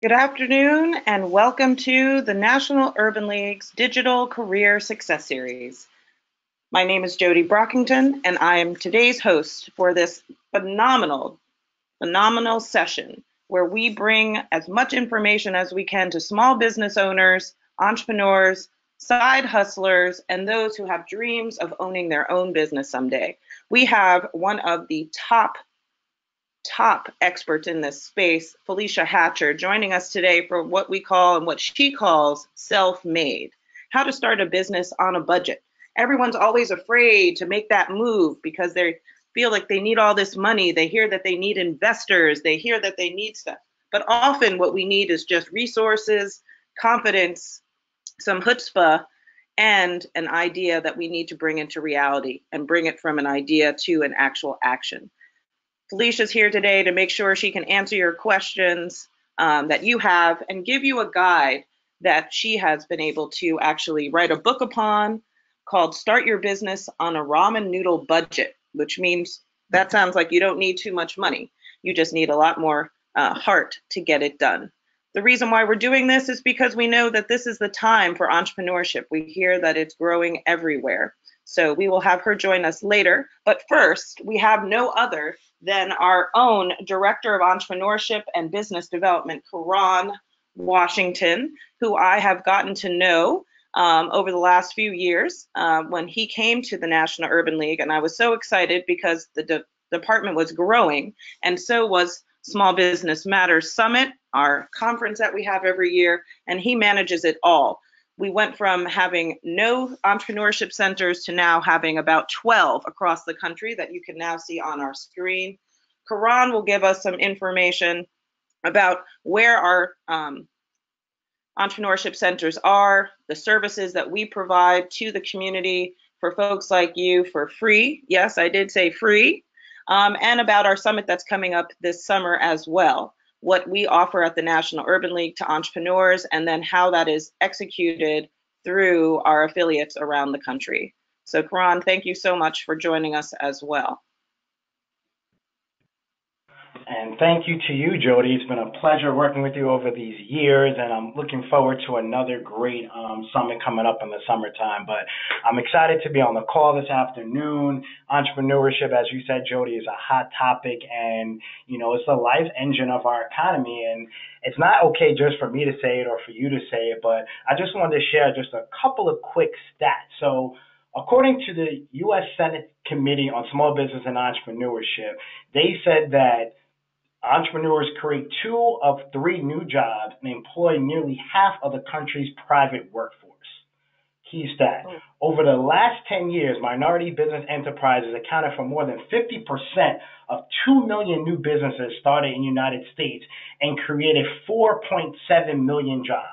Good afternoon and welcome to the National Urban League's Digital Career Success Series. My name is Jody Brockington and I am today's host for this phenomenal session where we bring as much information as we can to small business owners, entrepreneurs, side hustlers, and those who have dreams of owning their own business someday. We have one of the top experts in this space, Felecia Hatcher, joining us today for what we call and what she calls self-made, how to start a business on a budget. Everyone's always afraid to make that move because they feel like they need all this money. They hear that they need investors. They hear that they need stuff. But often what we need is just resources, confidence, some chutzpah, and an idea that we need to bring into reality and bring it from an idea to an actual action. Felicia's here today to make sure she can answer your questions that you have and give you a guide that she has been able to actually write a book upon called Start Your Business on a Ramen Noodle Budget, which means that sounds like you don't need too much money. You just need a lot more heart to get it done. The reason why we're doing this is because we know that this is the time for entrepreneurship. We hear that it's growing everywhere. So we will have her join us later. But first, we have no other than our own Director of Entrepreneurship and Business Development, Karan Washington, who I have gotten to know over the last few years when he came to the National Urban League. And I was so excited because the department was growing, and so was Small Business Matters Summit, our conference that we have every year, and he manages it all. We went from having no entrepreneurship centers to now having about 12 across the country that you can now see on our screen. Karan will give us some information about where our entrepreneurship centers are, the services that we provide to the community for folks like you for free. Yes, I did say free. And about our summit that's coming up this summer as well, what we offer at the National Urban League to entrepreneurs, and then how that is executed through our affiliates around the country. So Karan, thank you so much for joining us as well. And thank you to you, Jody. It's been a pleasure working with you over these years, and I'm looking forward to another great summit coming up in the summertime. But I'm excited to be on the call this afternoon. Entrepreneurship, as you said, Jody, is a hot topic, and it's the life engine of our economy. And it's not okay just for me to say it or for you to say it, but I just wanted to share just a couple of quick stats. So, according to the U.S. Senate Committee on Small Business and Entrepreneurship, they said that entrepreneurs create 2 of 3 new jobs and employ nearly half of the country's private workforce. Key stat. Over the last 10 years, minority business enterprises accounted for more than 50% of 2 million new businesses started in the United States and created 4.7 million jobs.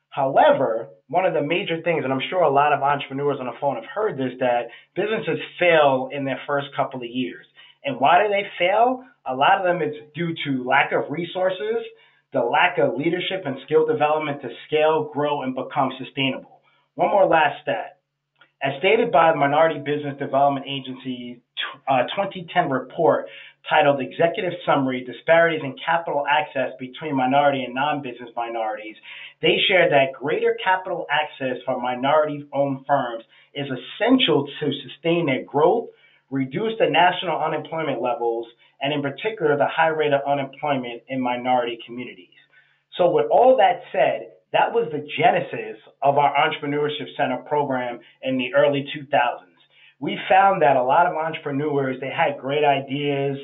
However, one of the major things, and I'm sure a lot of entrepreneurs on the phone have heard this, that businesses fail in their first couple of years. And why do they fail? A lot of them is due to lack of resources, the lack of leadership and skill development to scale, grow, and become sustainable. One more last stat. As stated by the Minority Business Development Agency 2010 report titled Executive Summary, Disparities in Capital Access Between Minority and Non-Business Minorities, they shared that greater capital access for minority-owned firms is essential to sustain their growth, reduce the national unemployment levels, and in particular, the high rate of unemployment in minority communities. So with all that said, that was the genesis of our Entrepreneurship Center program in the early 2000s. We found that a lot of entrepreneurs, they had great ideas,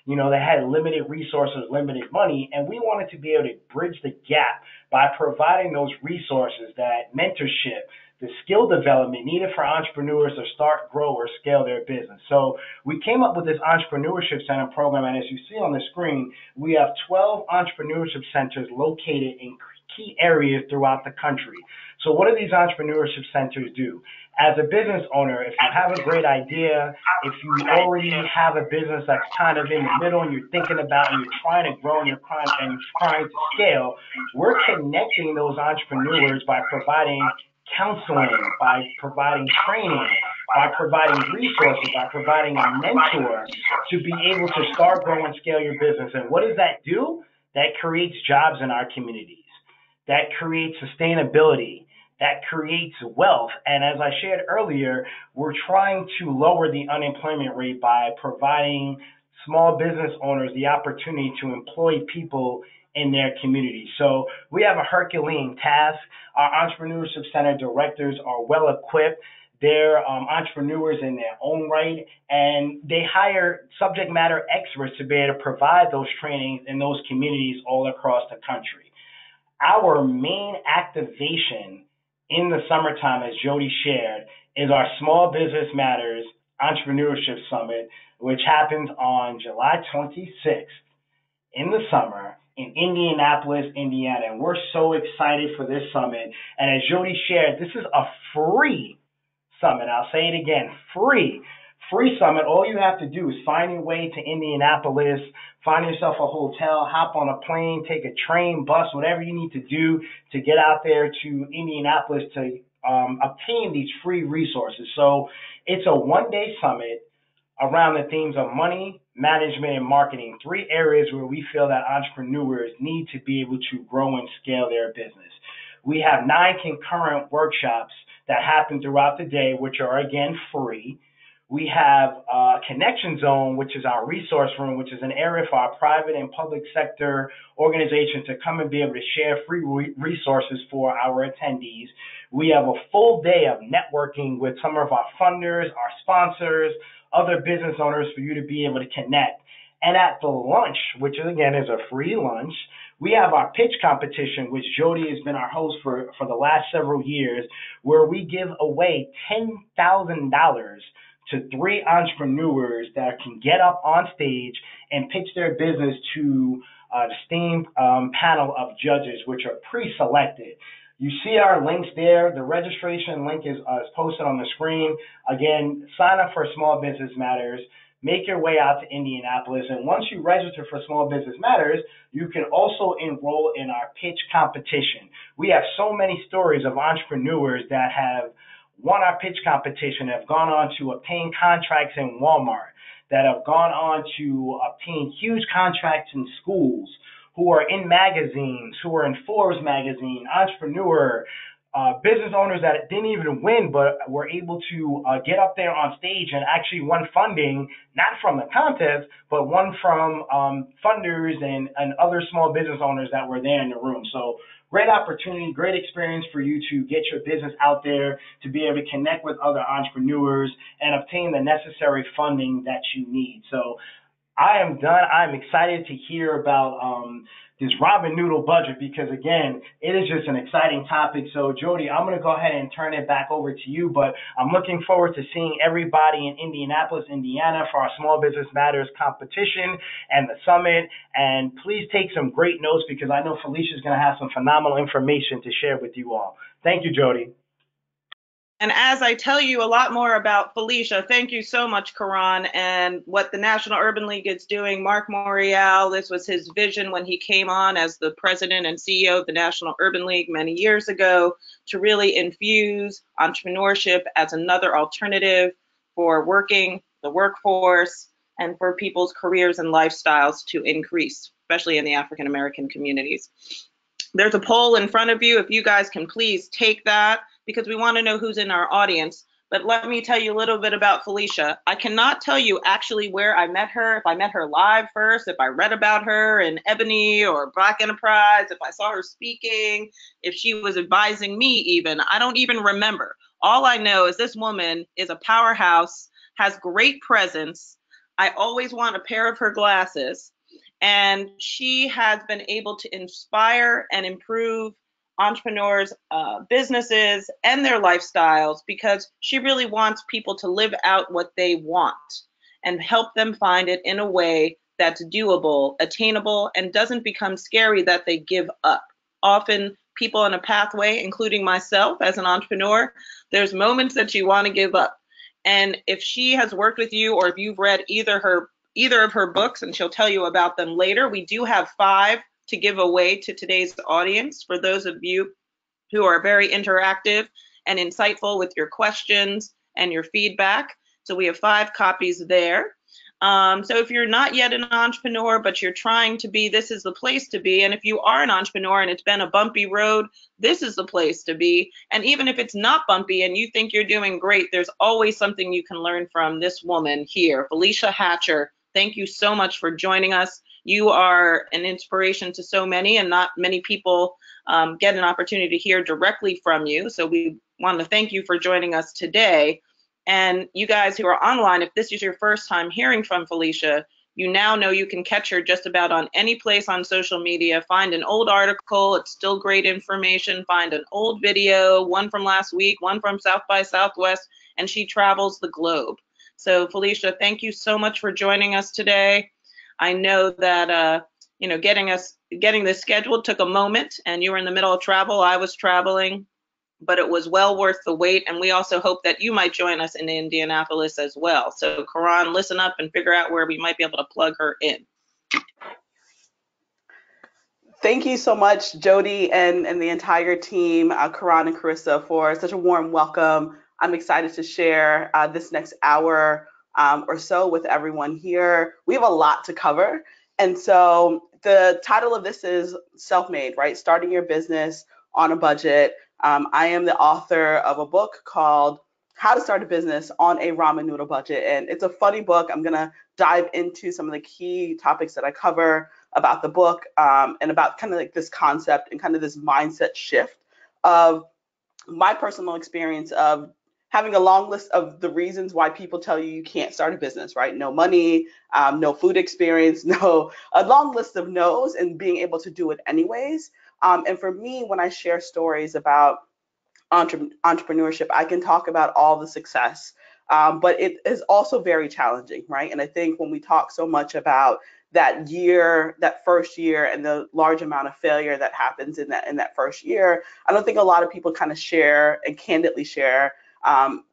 they had limited resources, limited money, and we wanted to be able to bridge the gap by providing those resources, that mentorship, the skill development needed for entrepreneurs to start, grow, or scale their business. So we came up with this Entrepreneurship Center program, and as you see on the screen, we have 12 entrepreneurship centers located in key areas throughout the country. So what do these entrepreneurship centers do? As a business owner, if you have a great idea, if you already have a business that's kind of in the middle and you're thinking about and you're trying to grow and you're trying to scale, we're connecting those entrepreneurs by providing counseling, by providing training, by providing resources, by providing a mentor to be able to start, grow, and scale your business. And what does that do? that creates jobs in our communities, that creates sustainability, that creates wealth. And as I shared earlier, we're trying to lower the unemployment rate by providing small business owners the opportunity to employ people in their community. So we have a Herculean task. Our Entrepreneurship Center directors are well equipped. They're entrepreneurs in their own right, and they hire subject matter experts to be able to provide those trainings in those communities all across the country. Our main activation in the summertime, as Jody shared, is our Small Business Matters Entrepreneurship Summit, which happens on July 26th in the summer in Indianapolis, Indiana. And we're so excited for this summit. And as Jody shared, this is a free summit. I'll say it again, free. Free summit. All you have to do is find your way to Indianapolis, find yourself a hotel, hop on a plane, take a train, bus, whatever you need to do to get out there to Indianapolis to obtain these free resources. So it's a one-day summit around the themes of money, management, and marketing, three areas where we feel that entrepreneurs need to be able to grow and scale their business. We have 9 concurrent workshops that happen throughout the day, which are, again, free. We have a connection zone, which is our resource room, which is an area for our private and public sector organizations to come and be able to share free resources for our attendees. We have a full day of networking with some of our funders, our sponsors, other business owners for you to be able to connect. And at the lunch, which again is a free lunch, we have our pitch competition, which Jody has been our host for the last several years, where we give away $10,000 to 3 entrepreneurs that can get up on stage and pitch their business to the esteemed panel of judges, which are pre-selected. You see our links there. The registration link is posted on the screen. Again, sign up for Small Business Matters. Make your way out to Indianapolis. And once you register for Small Business Matters, you can also enroll in our pitch competition. We have so many stories of entrepreneurs that have won our pitch competition, have gone on to obtain contracts in Walmart, that have gone on to obtain huge contracts in schools, who are in magazines, who are in Forbes magazine, entrepreneur, business owners that didn't even win, but were able to get up there on stage and actually won funding, not from the contest, but won from funders and other small business owners that were there in the room. So great opportunity, great experience for you to get your business out there, to be able to connect with other entrepreneurs and obtain the necessary funding that you need. So I am done. I'm excited to hear about this Robin Noodle budget because, again, it is just an exciting topic. So, Jody, I'm going to go ahead and turn it back over to you, but I'm looking forward to seeing everybody in Indianapolis, Indiana for our Small Business Matters competition and the summit. And please take some great notes because I know Felecia is going to have some phenomenal information to share with you all. Thank you, Jody. And as I tell you a lot more about Felecia, thank you so much, Karan, and what the National Urban League is doing. Mark Morial, this was his vision when he came on as the president and CEO of the National Urban League many years ago, to really infuse entrepreneurship as another alternative for working, the workforce, and for people's careers and lifestyles to increase, especially in the African American communities. There's a poll in front of you. If you guys can please take that, because we want to know who's in our audience. But let me tell you a little bit about Felecia. I cannot tell you actually where I met her, if I met her live first, if I read about her in Ebony or Black Enterprise, if I saw her speaking, if she was advising me even. I don't even remember. All I know is this woman is a powerhouse, has great presence. I always want a pair of her glasses. And she has been able to inspire and improve entrepreneurs, businesses, and their lifestyles because she really wants people to live out what they want and help them find it in a way that's doable, attainable, and doesn't become scary that they give up. Often people on a pathway, including myself as an entrepreneur, there's moments that you want to give up. And if she has worked with you or if you've read either of her books, and she'll tell you about them later, we do have 5 to give away to today's audience for those of you who are very interactive and insightful with your questions and your feedback. So we have 5 copies there. So if you're not yet an entrepreneur, but you're trying to be, this is the place to be. And if you are an entrepreneur and it's been a bumpy road, this is the place to be. And even if it's not bumpy and you think you're doing great, there's always something you can learn from this woman here, Felecia Hatcher. Thank you so much for joining us. You are an inspiration to so many, and not many people get an opportunity to hear directly from you. So we want to thank you for joining us today. And you guys who are online, if this is your first time hearing from Felecia, you now know you can catch her just about on any place on social media. Find an old article, it's still great information. Find an old video, one from last week, one from South by Southwest, and she travels the globe. So Felecia, thank you so much for joining us today. I know that getting this scheduled took a moment, and you were in the middle of travel. I was traveling, but it was well worth the wait. And we also hope that you might join us in Indianapolis as well. So Karan, listen up and figure out where we might be able to plug her in. Thank you so much, Jody and the entire team, Karan and Carissa, for such a warm welcome. I'm excited to share this next hour or so with everyone here. We have a lot to cover. And so the title of this is Self-Made, right? Starting your business on a budget. I am the author of a book called How to Start a Business on a Ramen Noodle Budget. And it's a funny book. I'm going to dive into some of the key topics that I cover about the book, and about kind of like this concept and kind of this mindset shift of my personal experience of having a long list of the reasons why people tell you can't start a business, right? No money, no food experience, a long list of no's, and being able to do it anyways. And for me, when I share stories about entrepreneurship, I can talk about all the success, but it is also very challenging, right? And I think when we talk so much about that first year, and the large amount of failure that happens in that first year, I don't think a lot of people kind of share and candidly share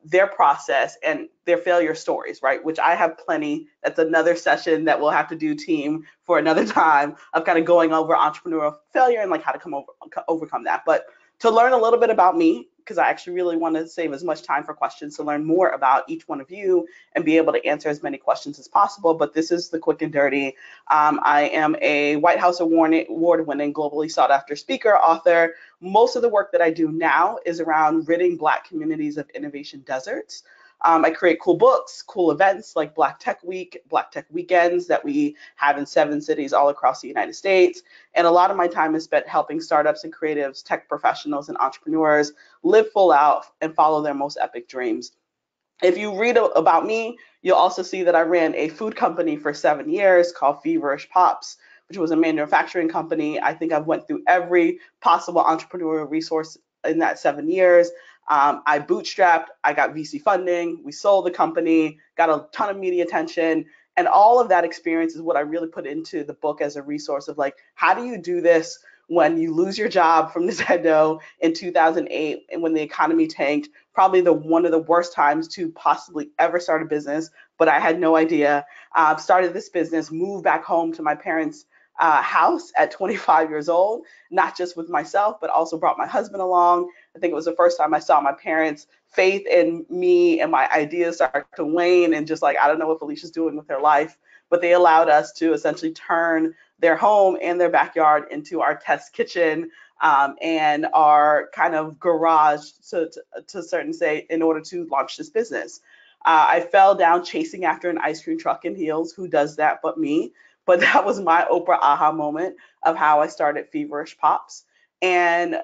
their process and their failure stories, right? Which I have plenty. That's another session that we'll have to do, team, for another time, of kind of going over entrepreneurial failure and like how to overcome that. But to learn a little bit about me, because I actually really want to save as much time for questions to learn more about each one of you and be able to answer as many questions as possible. But this is the quick and dirty. I am a White House award-winning, globally sought-after speaker, author. Most of the work that I do now is around ridding Black communities of innovation deserts. I create cool books, cool events like Black Tech Week, Black Tech Weekends that we have in 7 cities all across the United States. And a lot of my time is spent helping startups and creatives, tech professionals, and entrepreneurs live full out and follow their most epic dreams. If you read about me, you'll also see that I ran a food company for 7 years called Feverish Pops, which was a manufacturing company. I think I've went through every possible entrepreneurial resource in that 7 years. I bootstrapped, I got VC funding, we sold the company, got a ton of media attention, and all of that experience is what I really put into the book as a resource of like, how do you do this when you lose your job from Nintendo in 2008 and when the economy tanked, probably one of the worst times to possibly ever start a business, but I had no idea. Started this business, moved back home to my parents' house at 25 years old, not just with myself, but also brought my husband along. I think it was the first time I saw my parents' faith in me and my ideas start to wane, and just like, I don't know what Felicia's doing with her life, but they allowed us to essentially turn their home and their backyard into our test kitchen, and our kind of garage to certain say in order to launch this business. I fell down chasing after an ice cream truck in heels. Who does that but me? But that was my Oprah aha moment of how I started Feverish Pops, and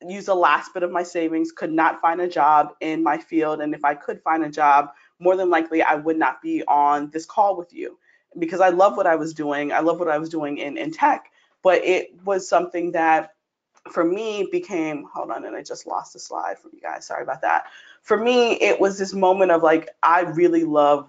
used the last bit of my savings, could not find a job in my field. And if I could find a job, more than likely I would not be on this call with you, because I love what I was doing. I love what I was doing in tech, but it was something that for me became, hold on, and I just lost the slide from you guys. Sorry about that. For me, it was this moment of like, I really love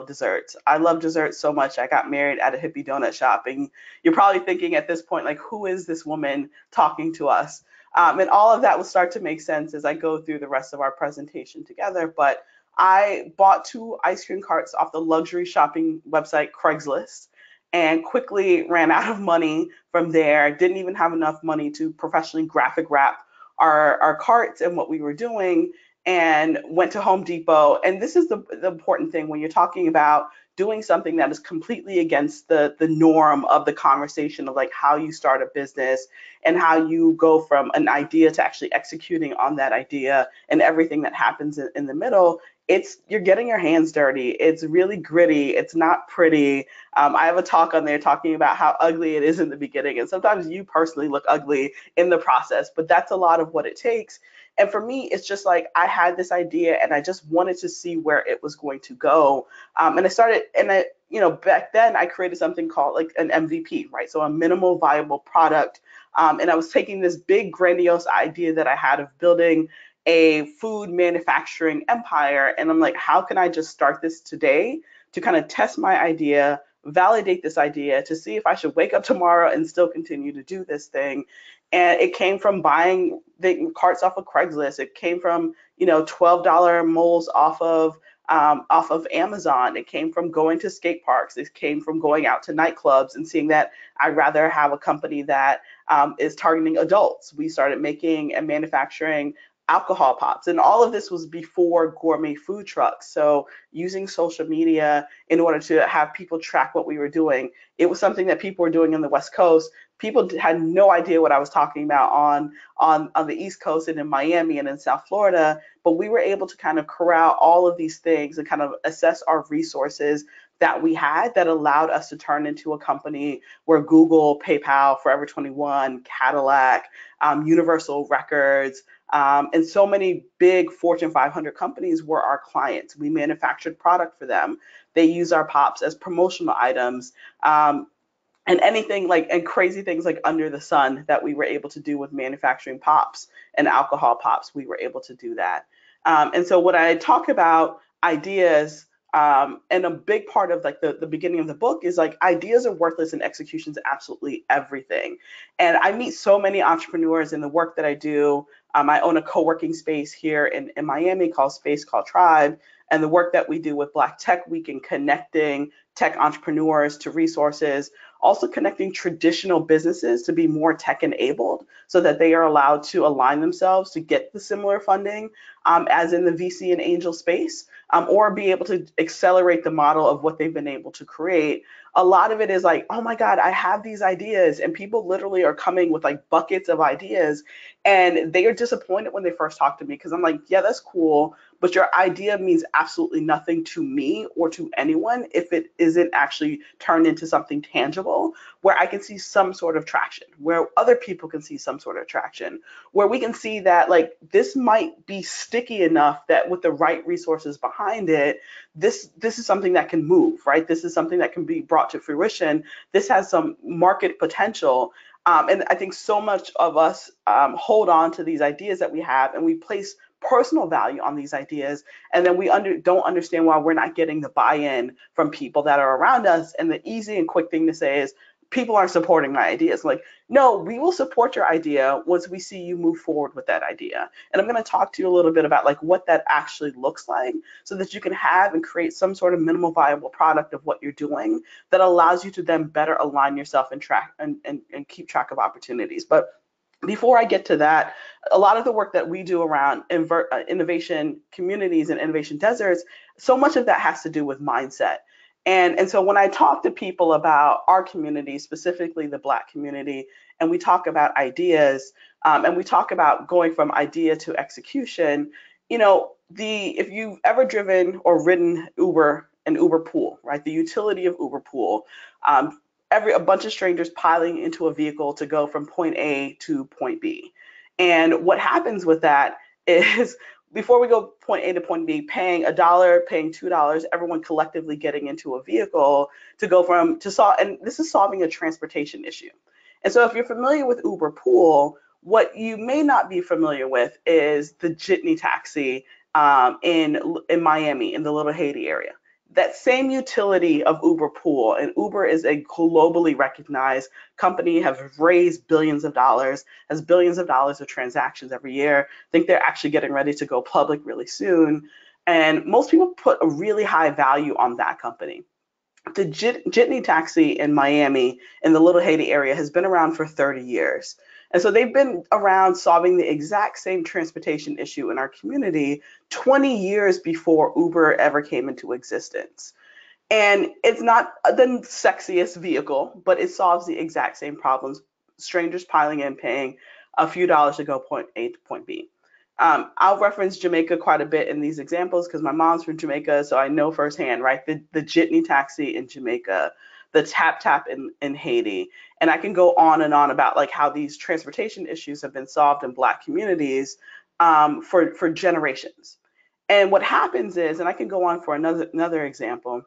desserts. I love desserts so much. I got married at a hippie donut shop, and you're probably thinking at this point, like, who is this woman talking to us? And all of that will start to make sense as I go through the rest of our presentation together. But I bought 2 ice cream carts off the luxury shopping website Craigslist, and quickly ran out of money from there. Didn't even have enough money to professionally graphic wrap our carts and what we were doing, and went to Home Depot. And this is the important thing when you're talking about doing something that is completely against the norm of the conversation of like how you start a business and how you go from an idea to actually executing on that idea and everything that happens in the middle. It's you're getting your hands dirty. It's really gritty. It's not pretty. I have a talk on there talking about how ugly it is in the beginning, and sometimes you personally look ugly in the process, but that's a lot of what it takes. And for me, it's just like I had this idea and I just wanted to see where it was going to go. And I started, and I, back then I created something called like an MVP, right? So a minimal viable product. And I was taking this big grandiose idea that I had of building a food manufacturing empire. And I'm like, how can I just start this today to kind of test my idea, validate this idea to see if I should wake up tomorrow and still continue to do this thing. And it came from buying the carts off of Craigslist. It came from, $12 moles off of Amazon. It came from going to skate parks. It came from going out to nightclubs and seeing that I'd rather have a company that is targeting adults. We started making and manufacturing alcohol pops, and all of this was before gourmet food trucks. So using social media in order to have people track what we were doing. It was something that people were doing in the West Coast. People had no idea what I was talking about on the East Coast and in Miami and in South Florida, but we were able to kind of corral all of these things and kind of assess our resources that we had that allowed us to turn into a company where Google, PayPal, Forever 21, Cadillac, Universal Records, and so many big Fortune 500 companies were our clients. We manufactured product for them. They use our pops as promotional items. And anything like and crazy things like under the sun that we were able to do with manufacturing pops and alcohol pops, we were able to do that. And so when I talk about ideas, and a big part of like the beginning of the book is like ideas are worthless and execution is absolutely everything. And I meet so many entrepreneurs in the work that I do. I own a co-working space here in Miami called Tribe. And the work that we do with Black Tech Week and connecting tech entrepreneurs to resources, also connecting traditional businesses to be more tech enabled so that they are allowed to align themselves to get the similar funding as in the VC and angel space, or be able to accelerate the model of what they've been able to create. A lot of it is like, oh my God, I have these ideas, and people literally are coming with like buckets of ideas, and they are disappointed when they first talk to me because I'm like, yeah, that's cool, but your idea means absolutely nothing to me or to anyone if it isn't actually turned into something tangible where I can see some sort of traction, where other people can see some sort of traction, where we can see that like this might be sticky enough that with the right resources behind it, this is something that can move, right? This is something that can be brought to fruition. This has some market potential. And I think so much of us hold on to these ideas that we have and we place personal value on these ideas, and then we don't understand why we're not getting the buy-in from people that are around us. And the easy and quick thing to say is people aren't supporting my ideas. Like, no, we will support your idea once we see you move forward with that idea. And I'm going to talk to you a little bit about like what that actually looks like so that you can have and create some sort of minimal viable product of what you're doing that allows you to then better align yourself and track and keep track of opportunities. But before I get to that, a lot of the work that we do around innovation communities and innovation deserts, so much of that has to do with mindset. And so when I talk to people about our community, specifically the Black community, and we talk about ideas, and we talk about going from idea to execution, if you've ever driven or ridden an Uber pool, right? The utility of Uber pool, a bunch of strangers piling into a vehicle to go from point A to point B. And what happens with that is before we go point A to point B, paying $1, paying $2, everyone collectively getting into a vehicle to go to solve, and this is solving a transportation issue. And so if you're familiar with Uber Pool, what you may not be familiar with is the jitney taxi in Miami, in the Little Haiti area. That same utility of Uber Pool, and Uber is a globally recognized company, have raised billions of dollars, has billions of dollars of transactions every year. I think they're actually getting ready to go public really soon. And most people put a really high value on that company. The jitney taxi in Miami, in the Little Haiti area, has been around for 30 years. And so they've been around solving the exact same transportation issue in our community 20 years before Uber ever came into existence. And it's not the sexiest vehicle, but it solves the exact same problems. Strangers piling in, paying a few dollars to go point A to point B. I'll reference Jamaica quite a bit in these examples because my mom's from Jamaica, so I know firsthand, right? The jitney taxi in Jamaica, the tap tap in Haiti, and I can go on and on about like how these transportation issues have been solved in Black communities for generations. And what happens is, and I can go on for another example,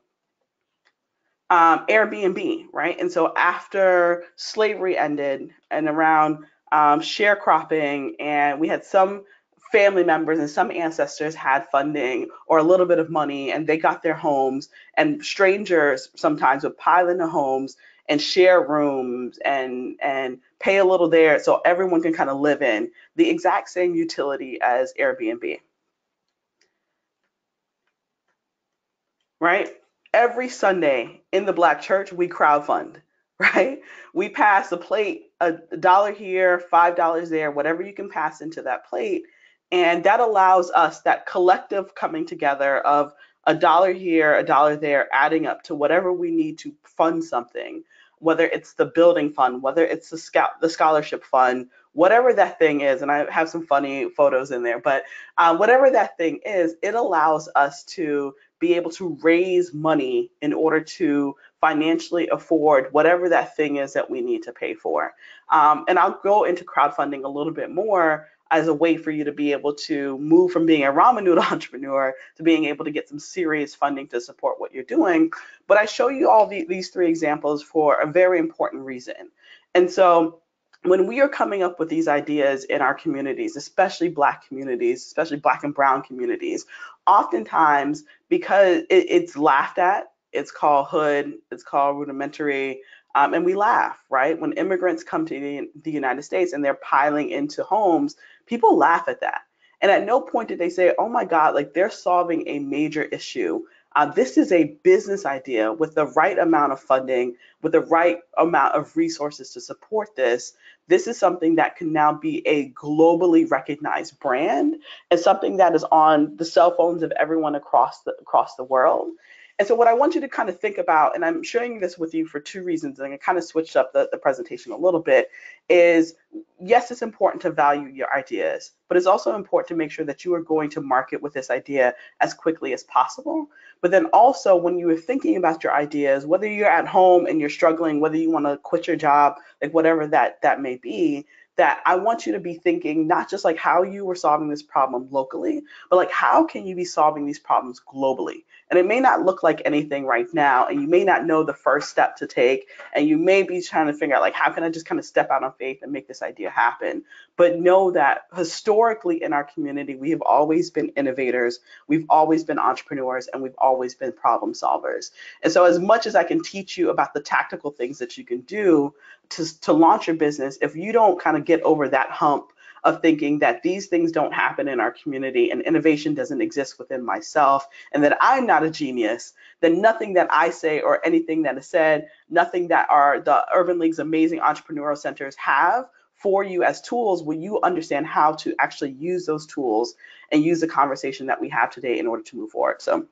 Airbnb, right? And so after slavery ended and around sharecropping, and we had some family members and some ancestors had funding or a little bit of money, and they got their homes, and strangers sometimes would pile into homes and share rooms and pay a little there so everyone can kind of live in the exact same utility as Airbnb. Right? Every Sunday in the Black church, we crowdfund, right? We pass a plate, a dollar here, $5 there, whatever you can pass into that plate. And that allows us that collective coming together of a dollar here, a dollar there, adding up to whatever we need to fund something, whether it's the building fund, whether it's the scholarship fund, whatever that thing is. And I have some funny photos in there, but whatever that thing is, it allows us to be able to raise money in order to financially afford whatever that thing is that we need to pay for. And I'll go into crowdfunding a little bit more as a way for you to be able to move from being a ramen noodle entrepreneur to being able to get some serious funding to support what you're doing. But I show you all these three examples for a very important reason. And so when we are coming up with these ideas in our communities, especially Black communities, especially Black and Brown communities, oftentimes because it's laughed at, it's called hood, it's called rudimentary, and we laugh, right? When immigrants come to the United States and they're piling into homes, people laugh at that. And at no point did they say, oh my God, like they're solving a major issue. This is a business idea with the right amount of funding, with the right amount of resources to support this. This is something that can now be a globally recognized brand and something that is on the cell phones of everyone across the world. And so what I want you to kind of think about, and I'm sharing this with you for two reasons, and I kind of switched up the presentation a little bit, is yes, it's important to value your ideas, but it's also important to make sure that you are going to market with this idea as quickly as possible. But then also when you are thinking about your ideas, whether you're at home and you're struggling, whether you want to quit your job, like whatever that may be, that I want you to be thinking not just like how you were solving this problem locally, but like how can you be solving these problems globally? And it may not look like anything right now, and you may not know the first step to take, and you may be trying to figure out like how can I just kind of step out on faith and make this idea happen. But know that historically in our community, we have always been innovators, we've always been entrepreneurs, and we've always been problem solvers. And so as much as I can teach you about the tactical things that you can do to launch your business, if you don't kind of get over that hump of thinking that these things don't happen in our community and innovation doesn't exist within myself and that I'm not a genius, then nothing that I say or anything that is said, nothing that the Urban League's amazing entrepreneurial centers have for you as tools will you understand how to actually use those tools and use the conversation that we have today in order to move forward. So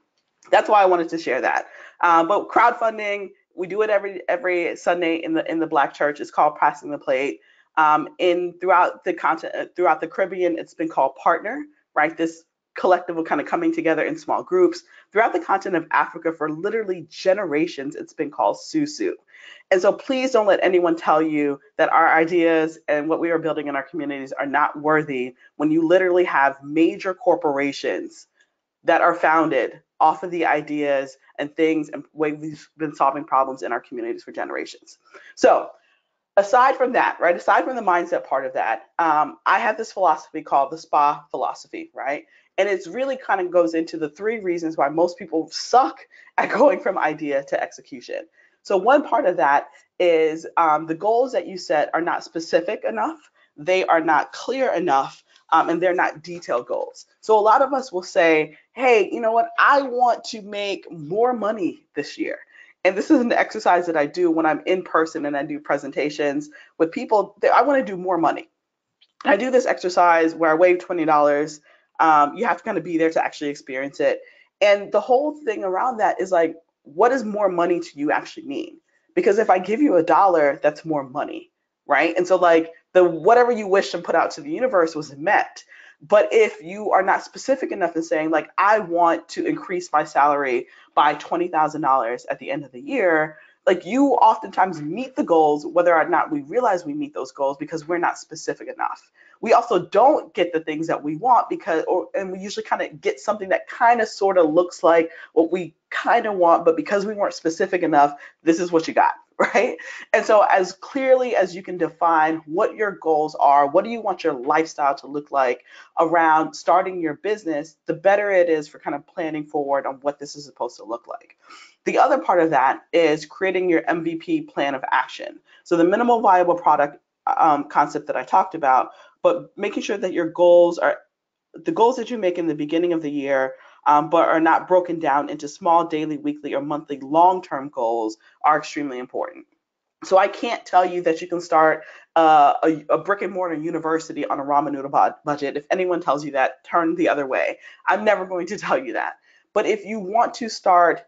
that's why I wanted to share that. But crowdfunding, we do it every Sunday in the Black church. It's called Passing the Plate. Throughout the Caribbean, it's been called Partner, right? This collective of kind of coming together in small groups. Throughout the continent of Africa, for literally generations, it's been called Susu. And so please don't let anyone tell you that our ideas and what we are building in our communities are not worthy when you literally have major corporations that are founded off of the ideas and things and way we've been solving problems in our communities for generations. So aside from that, right, aside from the mindset part of that, I have this philosophy called the SPA philosophy, right? And it's really kind of goes into the three reasons why most people suck at going from idea to execution. So one part of that is the goals that you set are not specific enough, they are not clear enough, and they're not detailed goals. So a lot of us will say, hey, you know what, I want to make more money this year. And this is an exercise that I do when I'm in person and I do presentations with people that I want to do more money. I do this exercise where I waive $20. You have to kind of be there to actually experience it. And the whole thing around that is like, what does more money to you actually mean? Because if I give you $1, that's more money, right? And so like the whatever you wish and put out to the universe was met. But if you are not specific enough in saying like I want to increase my salary by $20,000 at the end of the year, like you oftentimes meet the goals whether or not we realize we meet those goals because we're not specific enough. We also don't get the things that we want and we usually kind of get something that kind of sort of looks like what we kind of want, but because we weren't specific enough, this is what you got, right? And so as clearly as you can define what your goals are, what do you want your lifestyle to look like around starting your business, the better it is for kind of planning forward on what this is supposed to look like. The other part of that is creating your MVP plan of action. So the minimal viable product concept that I talked about, but making sure that your goals are the goals that you make in the beginning of the year, but are not broken down into small daily, weekly, or monthly long-term goals are extremely important. So I can't tell you that you can start a brick and mortar university on a ramen noodle budget. If anyone tells you that, turn the other way. I'm never going to tell you that. But if you want to start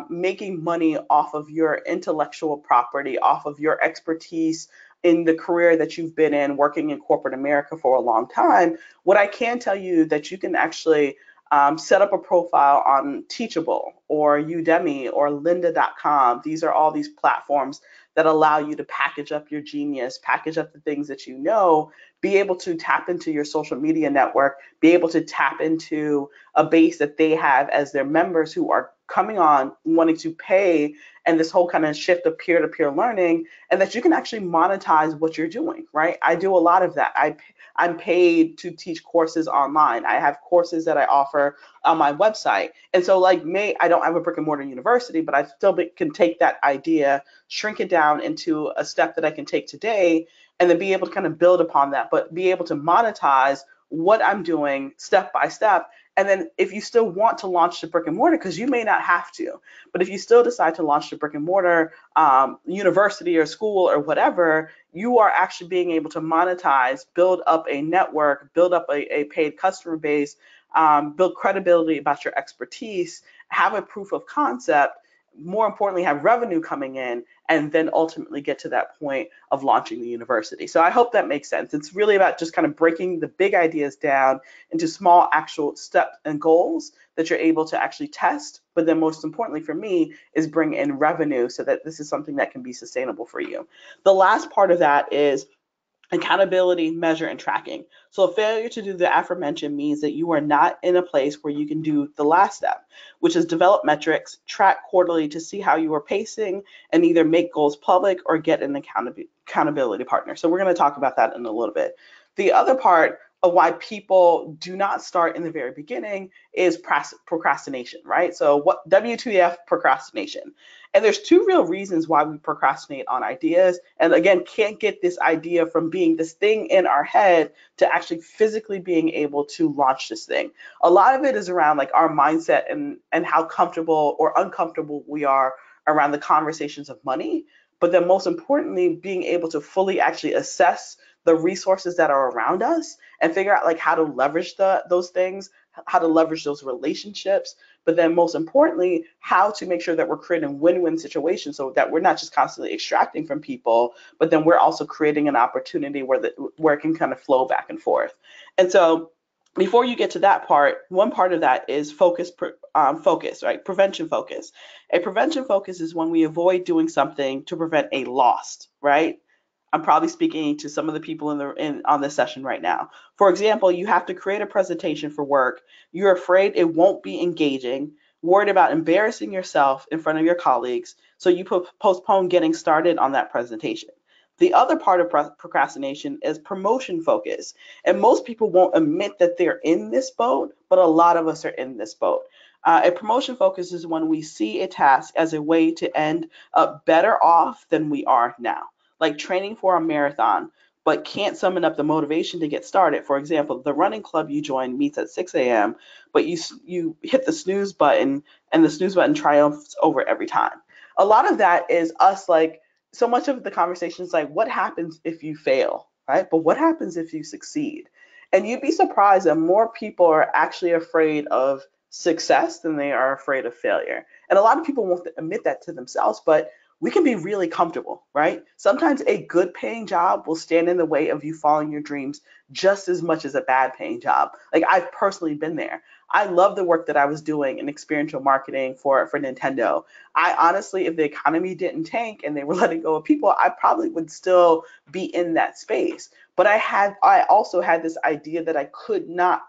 making money off of your intellectual property, off of your expertise in the career that you've been in, working in corporate America for a long time, what I can tell you that you can actually set up a profile on Teachable or Udemy or lynda.com. These are all these platforms that allow you to package up your genius, package up the things that you know, be able to tap into your social media network, be able to tap into a base that they have as their members who are coming on wanting to pay, and this whole kind of shift of peer-to-peer learning, and that you can actually monetize what you're doing, right? I do a lot of that. I'm paid to teach courses online. I have courses that I offer on my website. And so like I don't have a brick and mortar university, but I still can take that idea, shrink it down into a step that I can take today, and then be able to kind of build upon that, but be able to monetize what I'm doing step by step. And then if you still want to launch the brick and mortar, because you may not have to, but if you still decide to launch the brick and mortar university or school or whatever, you are actually being able to monetize, build up a network, build up a paid customer base, build credibility about your expertise, have a proof of concept, more importantly, have revenue coming in, and then ultimately get to that point of launching the university. So I hope that makes sense. It's really about just kind of breaking the big ideas down into small actual steps and goals that you're able to actually test. But then most importantly for me is bring in revenue so that this is something that can be sustainable for you. The last part of that is accountability, measure, and tracking. So a failure to do the aforementioned means that you are not in a place where you can do the last step, which is develop metrics, track quarterly to see how you are pacing, and either make goals public or get an accountability partner. So we're going to talk about that in a little bit. The other part of why people do not start in the very beginning is procrastination, right? So what WTF procrastination? And there's two real reasons why we procrastinate on ideas. And again, can't get this idea from being this thing in our head to actually physically being able to launch this thing. A lot of it is around like our mindset and how comfortable or uncomfortable we are around the conversations of money. But then most importantly, being able to fully actually assess the resources that are around us and figure out like how to leverage those things, how to leverage those relationships, but then most importantly, how to make sure that we're creating win-win situations so that we're not just constantly extracting from people, but then we're also creating an opportunity where it can kind of flow back and forth. And so before you get to that part, one part of that is focus, right? Prevention focus. A prevention focus is when we avoid doing something to prevent a loss, right? I'm probably speaking to some of the people on this session right now. For example, you have to create a presentation for work. You're afraid it won't be engaging, worried about embarrassing yourself in front of your colleagues, so you postpone getting started on that presentation. The other part of procrastination is promotion focus. And most people won't admit that they're in this boat, but a lot of us are in this boat. A promotion focus is when we see a task as a way to end up better off than we are now, like training for a marathon, but can't summon up the motivation to get started. For example, the running club you join meets at 6 a.m., but you hit the snooze button, and the snooze button triumphs over every time. A lot of that is us, like, so much of the conversation is like, what happens if you fail, right? But what happens if you succeed? And you'd be surprised that more people are actually afraid of success than they are afraid of failure. And a lot of people won't admit that to themselves, but we can be really comfortable, right? Sometimes a good paying job will stand in the way of you following your dreams just as much as a bad paying job. Like I've personally been there. I love the work that I was doing in experiential marketing for Nintendo. I honestly, if the economy didn't tank and they were letting go of people, I probably would still be in that space. But I also had this idea that I could not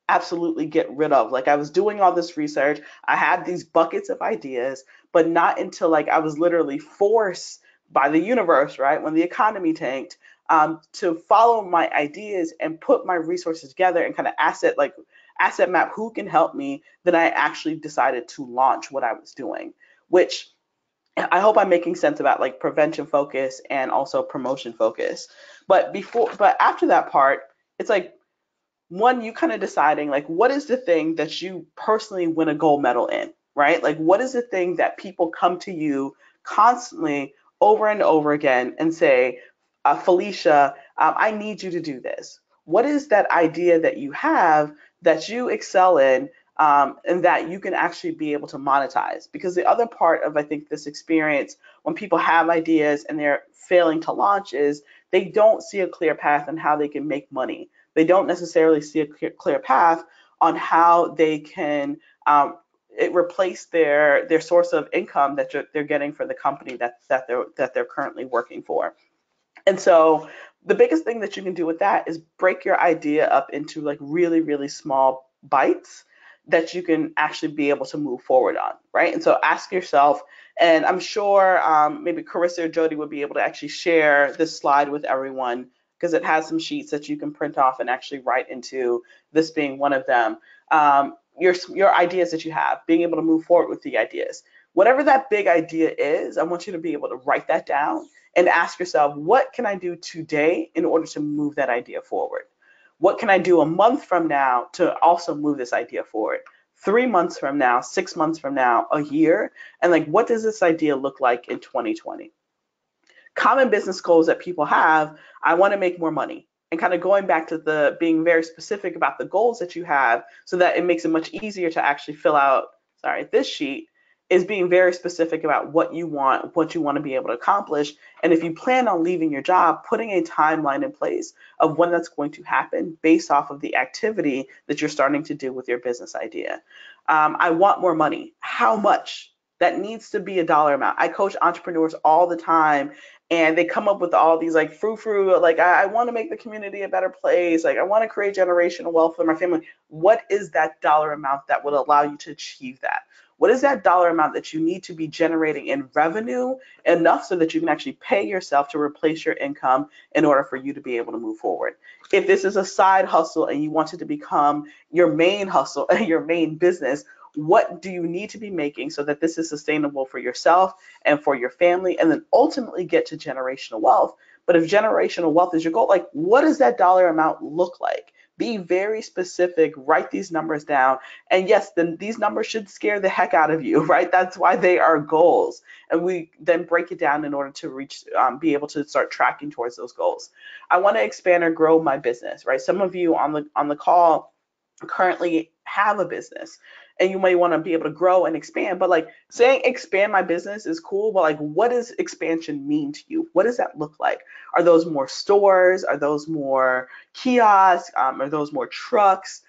absolutely get rid of. Like I was doing all this research, I had these buckets of ideas, but not until like I was literally forced by the universe, right, when the economy tanked, to follow my ideas and put my resources together and kind of asset map who can help me. Then I actually decided to launch what I was doing, which I hope I'm making sense about like prevention focus and also promotion focus. But after that part, it's like one, you kind of deciding like what is the thing that you personally win a gold medal in, right? Like what is the thing that people come to you constantly over and over again and say, Felecia, I need you to do this. What is that idea that you have that you excel in, and that you can actually be able to monetize? Because the other part of, I think, this experience when people have ideas and they're failing to launch is they don't see a clear path on how they can make money. They don't necessarily see a clear path on how they can replace their source of income that they're getting for the company that they're currently working for. And so the biggest thing that you can do with that is break your idea up into like really, really small bites that you can actually be able to move forward on, right? And so ask yourself, and I'm sure maybe Carissa or Jody would be able to actually share this slide with everyone because it has some sheets that you can print off and actually write into, this being one of them. Your ideas that you have, being able to move forward with the ideas. Whatever that big idea is, I want you to be able to write that down and ask yourself, what can I do today in order to move that idea forward? What can I do a month from now to also move this idea forward? 3 months from now, 6 months from now, a year? And like, what does this idea look like in 2020? Common business goals that people have, I want to make more money. And kind of going back to the being very specific about the goals that you have so that it makes it much easier to actually fill out, sorry, this sheet is being very specific about what you want to be able to accomplish. And if you plan on leaving your job, putting a timeline in place of when that's going to happen based off of the activity that you're starting to do with your business idea. I want more money. How much? That needs to be a dollar amount. I coach entrepreneurs all the time and they come up with all these like frou-frou, like I want to make the community a better place, like I want to create generational wealth for my family. What is that dollar amount that would allow you to achieve that? What is that dollar amount that you need to be generating in revenue enough so that you can actually pay yourself to replace your income in order for you to be able to move forward? If this is a side hustle and you want it to become your main hustle and your main business, what do you need to be making so that this is sustainable for yourself and for your family, and then ultimately get to generational wealth? But if generational wealth is your goal, like what does that dollar amount look like? Be very specific, write these numbers down. And yes, then these numbers should scare the heck out of you, right? That's why they are goals. And we then break it down in order to reach, be able to start tracking towards those goals. I want to expand or grow my business, right? Some of you on the call currently have a business and you may want to be able to grow and expand, but like saying expand my business is cool, but like what does expansion mean to you? What does that look like? Are those more stores? Are those more kiosks? Are those more trucks?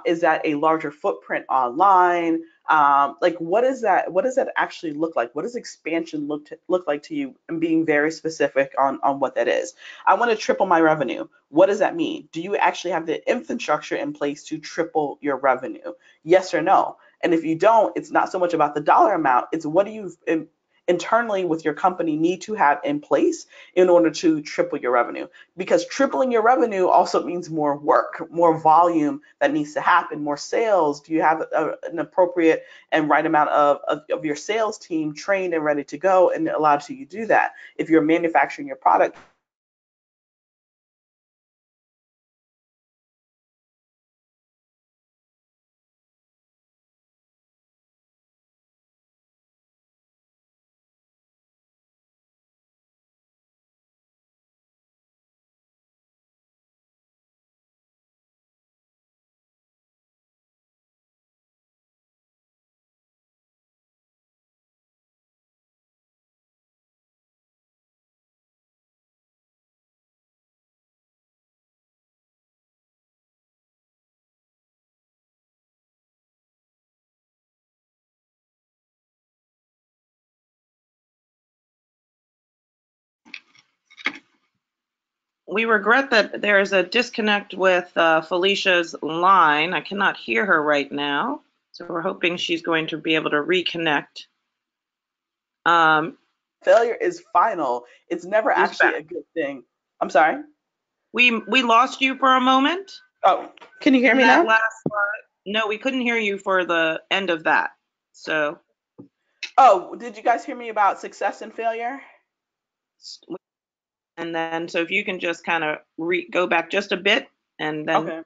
Is that a larger footprint online? Like what does that actually look like? What does expansion look like to you? And being very specific on what that is. I want to triple my revenue. What does that mean? Do you actually have the infrastructure in place to triple your revenue? Yes or no? And if you don't, it's not so much about the dollar amount, it's what do you internally with your company need to have in place in order to triple your revenue. Because tripling your revenue also means more work, more volume that needs to happen, more sales. Do you have an appropriate and right amount of your sales team trained and ready to go and allowed you to do that? If you're manufacturing your product, We regret that there is a disconnect with Felicia's line. I cannot hear her right now, so we're hoping she's going to be able to reconnect. Failure is final. It's never She's actually back. a good thing. I'm sorry. We lost you for a moment. Oh, can you hear In me that now? last part. No, we couldn't hear you for the end of that. So, Oh, did you guys hear me about success and failure? and then, so if you can just kind of go back just a bit and then Okay.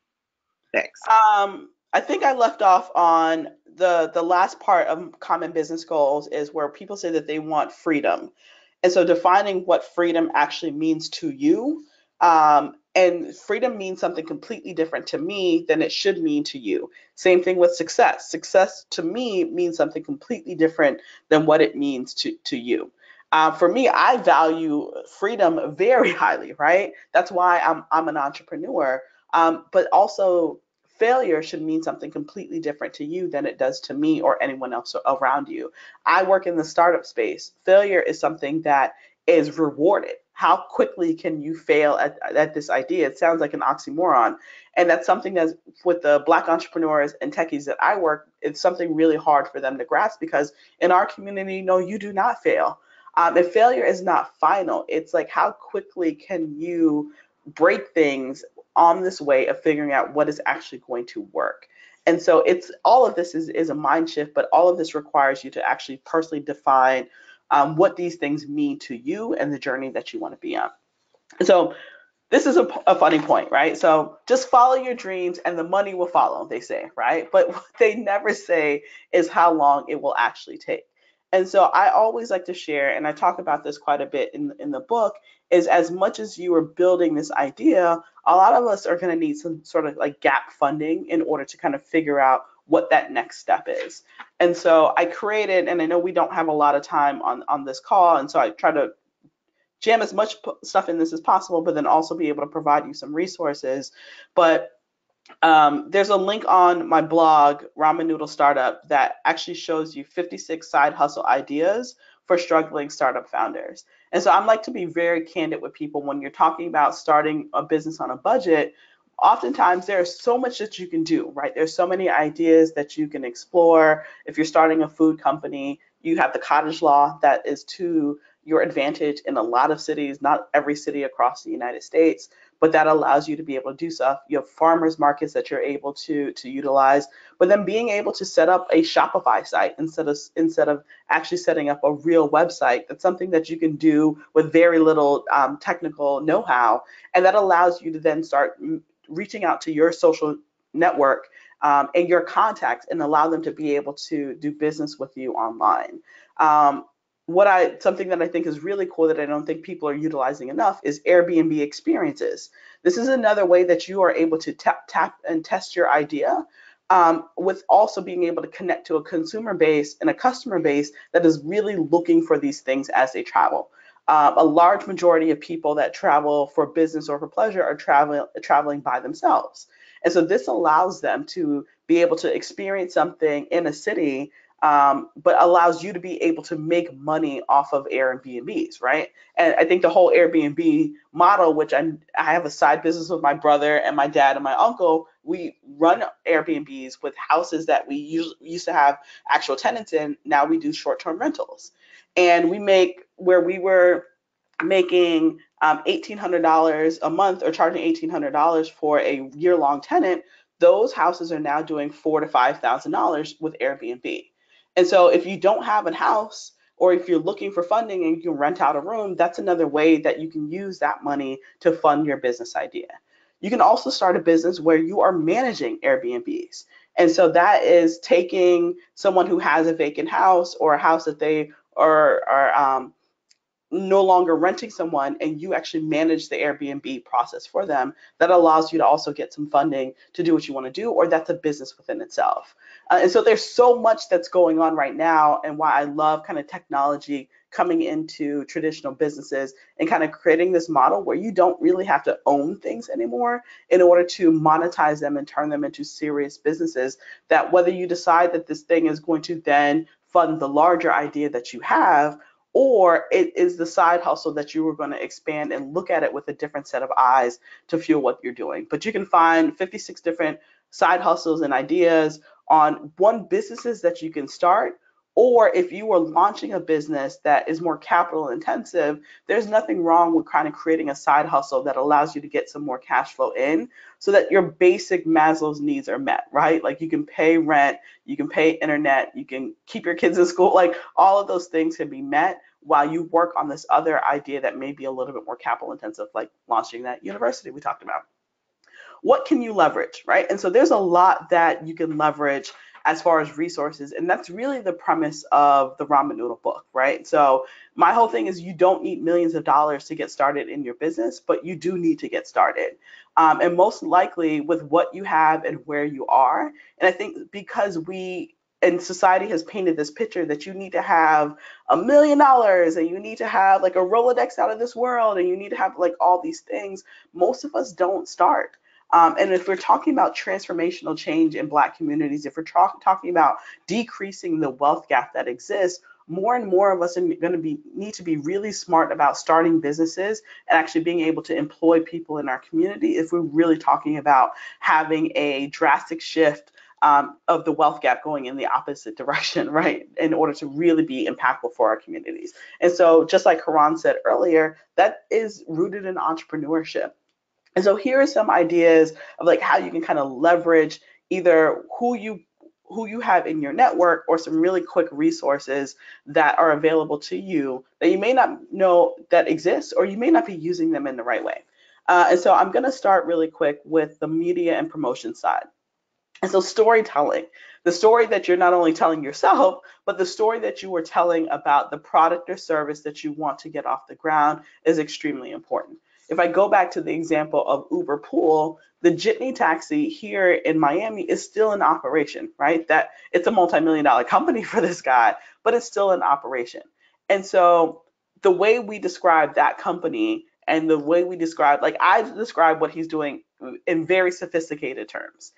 fix. I think I left off on the last part of common business goals is where people say that they want freedom. And so defining what freedom actually means to you, and freedom means something completely different to me than it should mean to you. Same thing with success. Success to me means something completely different than what it means to you. For me, I value freedom very highly, right? That's why I'm an entrepreneur. But also, failure should mean something completely different to you than it does to me or anyone else around you. I work in the startup space. Failure is something that is rewarded. How quickly can you fail at this idea? It sounds like an oxymoron. And that's something that's with the Black entrepreneurs and techies that I work, it's something really hard for them to grasp because in our community, no, you do not fail. And failure is not final. It's like how quickly can you break things on this way of figuring out what is actually going to work. And so it's all of this is a mind shift, but all of this requires you to actually personally define what these things mean to you and the journey that you want to be on. So this is a funny point, right? So just follow your dreams and the money will follow, they say, right? But what they never say is how long it will actually take. And so I always like to share, and I talk about this quite a bit in the book, is as much as you are building this idea, a lot of us are going to need some sort of like gap funding in order to kind of figure out what that next step is. And so I created, and I know we don't have a lot of time on this call, and so I try to jam as much stuff in this as possible, but then also be able to provide you some resources. But there's a link on my blog, Ramen Noodle Startup, that actually shows you 56 side hustle ideas for struggling startup founders. And so I'm like to be very candid with people when you're talking about starting a business on a budget. Oftentimes there's so much that you can do, right? There's so many ideas that you can explore. If you're starting a food company, you have the cottage law that is to your advantage in a lot of cities, not every city across the United States, but that allows you to be able to do stuff. You have farmers markets that you're able to utilize, but then being able to set up a Shopify site instead of actually setting up a real website. That's something that you can do with very little technical know-how, and that allows you to then start reaching out to your social network and your contacts and allow them to be able to do business with you online. Something that I think is really cool that I don't think people are utilizing enough is Airbnb experiences. This is another way that you are able to tap and test your idea, with also being able to connect to a consumer base and a customer base that is really looking for these things as they travel. A large majority of people that travel for business or for pleasure are traveling by themselves. And so this allows them to be able to experience something in a city, but allows you to be able to make money off of Airbnbs, right? And I think the whole Airbnb model, which I have a side business with my brother and my dad and my uncle, we run Airbnbs with houses that we used to have actual tenants in. Now we do short-term rentals. And we make where we were making $1,800 a month or charging $1,800 for a year-long tenant, those houses are now doing $4,000 to $5,000 with Airbnb. And so if you don't have a house or if you're looking for funding and you can rent out a room, that's another way that you can use that money to fund your business idea. You can also start a business where you are managing Airbnbs. And so that is taking someone who has a vacant house or a house that they are no longer renting someone, and you actually manage the Airbnb process for them. That allows you to also get some funding to do what you want to do, or that's a business within itself. And so there's so much that's going on right now, and why I love kind of technology coming into traditional businesses and kind of creating this model where you don't really have to own things anymore in order to monetize them and turn them into serious businesses, that whether you decide that this thing is going to then fund the larger idea that you have, or it is the side hustle that you were going to expand and look at it with a different set of eyes to fuel what you're doing. But you can find 56 different side hustles and ideas on one businesses that you can start. Or if you are launching a business that is more capital intensive, there's nothing wrong with kind of creating a side hustle that allows you to get some more cash flow in so that your basic Maslow's needs are met, right? Like you can pay rent, you can pay internet, you can keep your kids in school, like all of those things can be met while you work on this other idea that may be a little bit more capital intensive, like launching that university we talked about. What can you leverage, right? And so there's a lot that you can leverage as far as resources, and that's really the premise of the ramen noodle book, right? So my whole thing is you don't need millions of dollars to get started in your business, but you do need to get started. And most likely with what you have and where you are. And I think because we and society has painted this picture that you need to have $1 million and you need to have like a Rolodex out of this world and you need to have like all these things, most of us don't start. And if we're talking about transformational change in Black communities, if we're talking about decreasing the wealth gap that exists, more and more of us are going to need to be really smart about starting businesses and actually being able to employ people in our community if we're really talking about having a drastic shift of the wealth gap going in the opposite direction, right? In order to really be impactful for our communities. And so just like Karan said earlier, that is rooted in entrepreneurship. And so here are some ideas of like how you can kind of leverage either who you have in your network or some really quick resources that are available to you that you may not know that exist or you may not be using them in the right way. And so I'm going to start really quick with the media and promotion side. And so storytelling, the story that you're not only telling yourself, but the story that you are telling about the product or service that you want to get off the ground is extremely important. If I go back to the example of Uber Pool, the Jitney taxi here in Miami is still in operation, right? That it's a multi-million-dollar company for this guy, but it's still in operation. And so the way we describe that company and the way we describe, like I describe what he's doing in very sophisticated terms.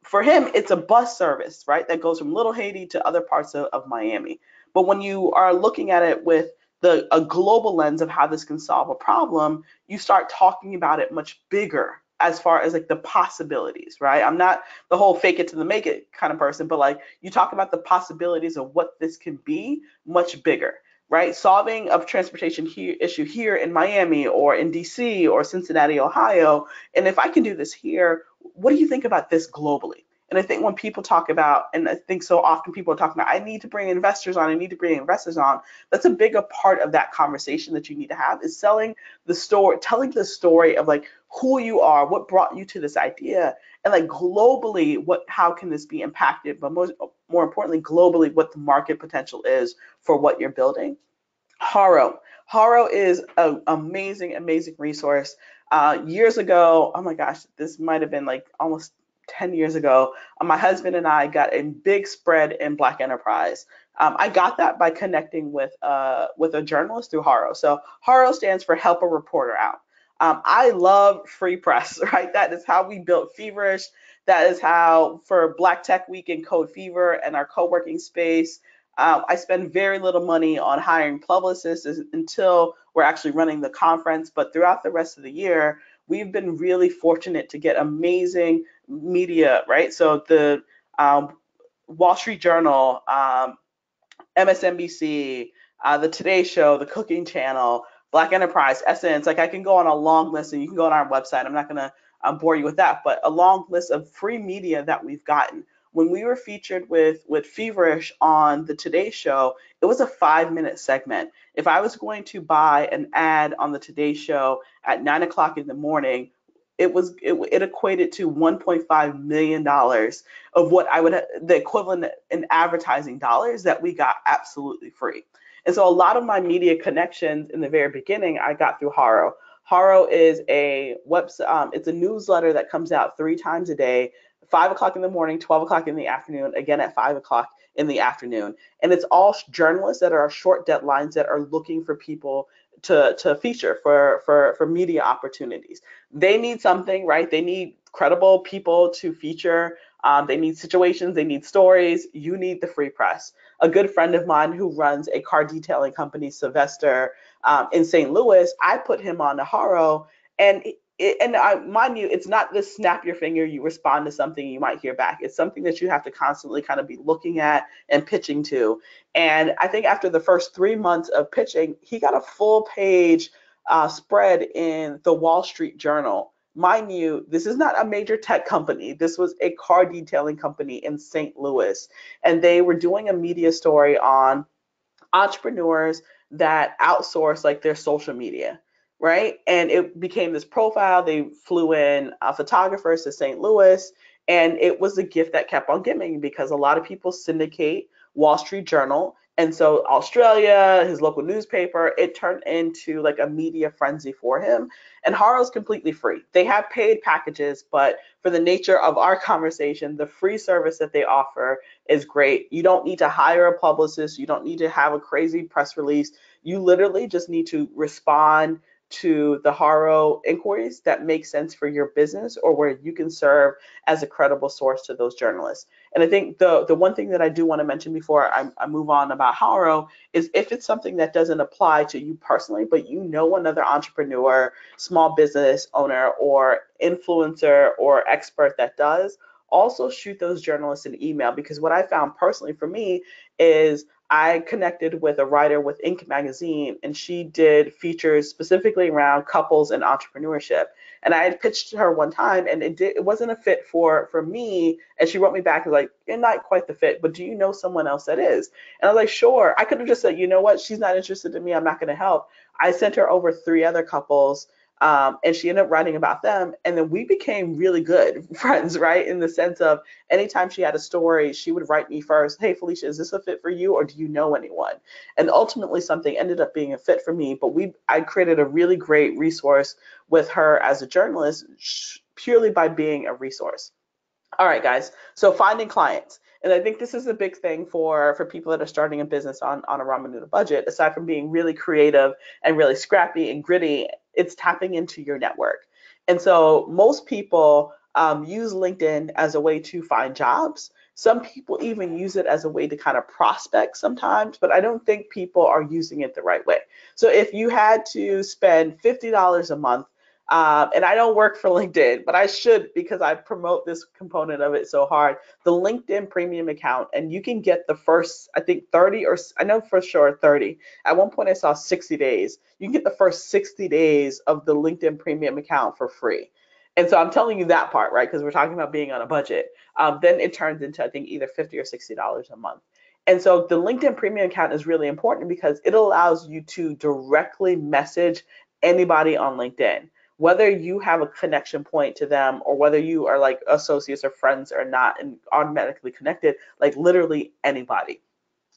For him, it's a bus service, right, that goes from Little Haiti to other parts of Miami. But when you are looking at it with a global lens of how this can solve a problem, you start talking about it much bigger as far as like the possibilities, right? I'm not the whole fake it to the make it kind of person, but like you talk about the possibilities of what this can be much bigger, right? Solving of transportation issue here in Miami or in DC or Cincinnati, Ohio. And if I can do this here, what do you think about this globally? And I think when people talk about, and I think so often people are talking about, I need to bring investors on, I need to bring investors on. That's a bigger part of that conversation that you need to have is selling the story, telling the story of like who you are, what brought you to this idea, and like globally, how can this be impacted, but more importantly, globally, what the market potential is for what you're building. Haro. Haro is an amazing, amazing resource. Years ago, oh my gosh, this might have been like almost 10 years ago, my husband and I got a big spread in Black Enterprise. I got that by connecting with a journalist through Haro. So Haro stands for Help a Reporter Out. I love free press, right? That is how we built Feverish. That is how for Black Tech Week and Code Fever and our co-working space, I spend very little money on hiring publicists until we're actually running the conference. But throughout the rest of the year, we've been really fortunate to get amazing media, right? So the Wall Street Journal, MSNBC, the Today Show, the Cooking Channel, Black Enterprise, Essence. Like I can go on a long list, and you can go on our website. I'm not going to bore you with that, but a long list of free media that we've gotten. When we were featured with Feverish on the Today Show, it was a 5-minute segment. If I was going to buy an ad on the Today Show at 9 o'clock in the morning, it equated to $1.5 million of what the equivalent in advertising dollars that we got absolutely free. And so a lot of my media connections in the very beginning, I got through Haro. Haro is a website, it's a newsletter that comes out 3 times a day, 5 o'clock in the morning, 12 o'clock in the afternoon, again at 5 o'clock in the afternoon. And it's all journalists that are short deadlines that are looking for people to feature for media opportunities. They need something, right? They need credible people to feature. They need situations, they need stories. You need the free press. a good friend of mine who runs a car detailing company, Sylvester, in St. Louis, I put him on to Haro, and mind you, it's not this snap your finger, you respond to something, you might hear back. It's something that you have to constantly kind of be looking at and pitching to. And I think after the first 3 months of pitching, he got a full page spread in the Wall Street Journal. Mind you, this is not a major tech company. This was a car detailing company in St. Louis. And they were doing a media story on entrepreneurs that outsource like their social media, right? And it became this profile. They flew in photographers to St. Louis, and it was a gift that kept on giving because a lot of people syndicate Wall Street Journal. And so Australia, his local newspaper, it turned into like a media frenzy for him. And Haro's completely free. They have paid packages, but for the nature of our conversation, the free service that they offer is great. You don't need to hire a publicist. You don't need to have a crazy press release. You literally just need to respond to the Haro inquiries that make sense for your business or where you can serve as a credible source to those journalists. And I think the one thing that I do want to mention before I move on about Haro is if it's something that doesn't apply to you personally, but you know another entrepreneur, small business owner, or influencer or expert that does, also shoot those journalists an email, because what I found personally for me is I connected with a writer with Inc. magazine, and she did features specifically around couples and entrepreneurship. And I had pitched to her one time, and it wasn't a fit for me. And she wrote me back and was like, "You're not quite the fit, but do you know someone else that is?" And I was like, "Sure." I could have just said, "You know what? She's not interested in me. I'm not going to help." I sent her over 3 other couples, and she ended up writing about them. And then we became really good friends, right? In the sense of anytime she had a story, she would write me first, "Hey, Felecia, is this a fit for you, or do you know anyone?" And ultimately, something ended up being a fit for me. But I created a really great resource with her as a journalist purely by being a resource. All right, guys. So finding clients. And I think this is a big thing for people that are starting a business on a ramen noodle budget. Aside from being really creative and really scrappy and gritty, it's tapping into your network. And so most people use LinkedIn as a way to find jobs. Some people even use it as a way to kind of prospect sometimes, but I don't think people are using it the right way. So if you had to spend $50 a month, and I don't work for LinkedIn, but I should because I promote this component of it so hard. The LinkedIn premium account, and you can get the first, I think 30, or I know for sure 30. At one point I saw 60 days. You can get the first 60 days of the LinkedIn premium account for free. And so I'm telling you that part, right? Because we're talking about being on a budget. Then it turns into, I think, either $50 or $60 a month. And so the LinkedIn premium account is really important because it allows you to directly message anybody on LinkedIn, whether you have a connection point to them or whether you are like associates or friends or not and automatically connected, like literally anybody.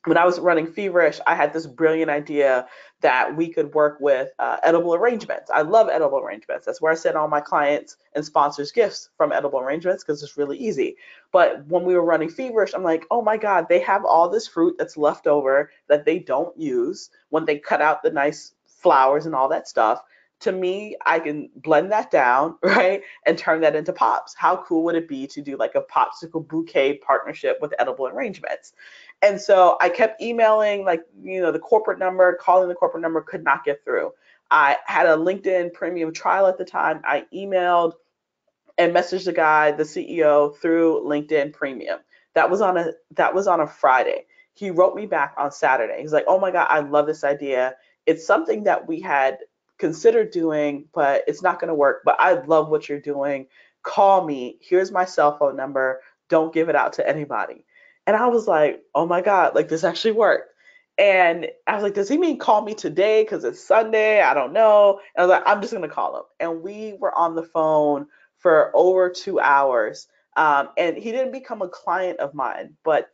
When I was running Feverish, I had this brilliant idea that we could work with edible arrangements. I love edible arrangements. That's where I send all my clients and sponsors gifts from edible arrangements because it's really easy. But when we were running Feverish, I'm like, oh my God, they have all this fruit that's left over that they don't use when they cut out the nice flowers and all that stuff. To me, I can blend that down, right, and turn that into pops. How cool would it be to do like a popsicle bouquet partnership with edible arrangements? And so I kept emailing, like, the corporate number, calling the corporate number, could not get through. I had a LinkedIn premium trial at the time. I emailed and messaged the guy, the CEO, through LinkedIn Premium. That was on a Friday. He wrote me back on Saturday. He's like, "Oh my God, I love this idea. It's something that we had considered doing, but it's not going to work. But I love what you're doing. Call me. Here's my cell phone number. Don't give it out to anybody." And I was like, "Oh my God, like this actually worked." And I was like, "Does he mean call me today? Because it's Sunday. I don't know." And I was like, "I'm just going to call him." And we were on the phone for over 2 hours. And he didn't become a client of mine, but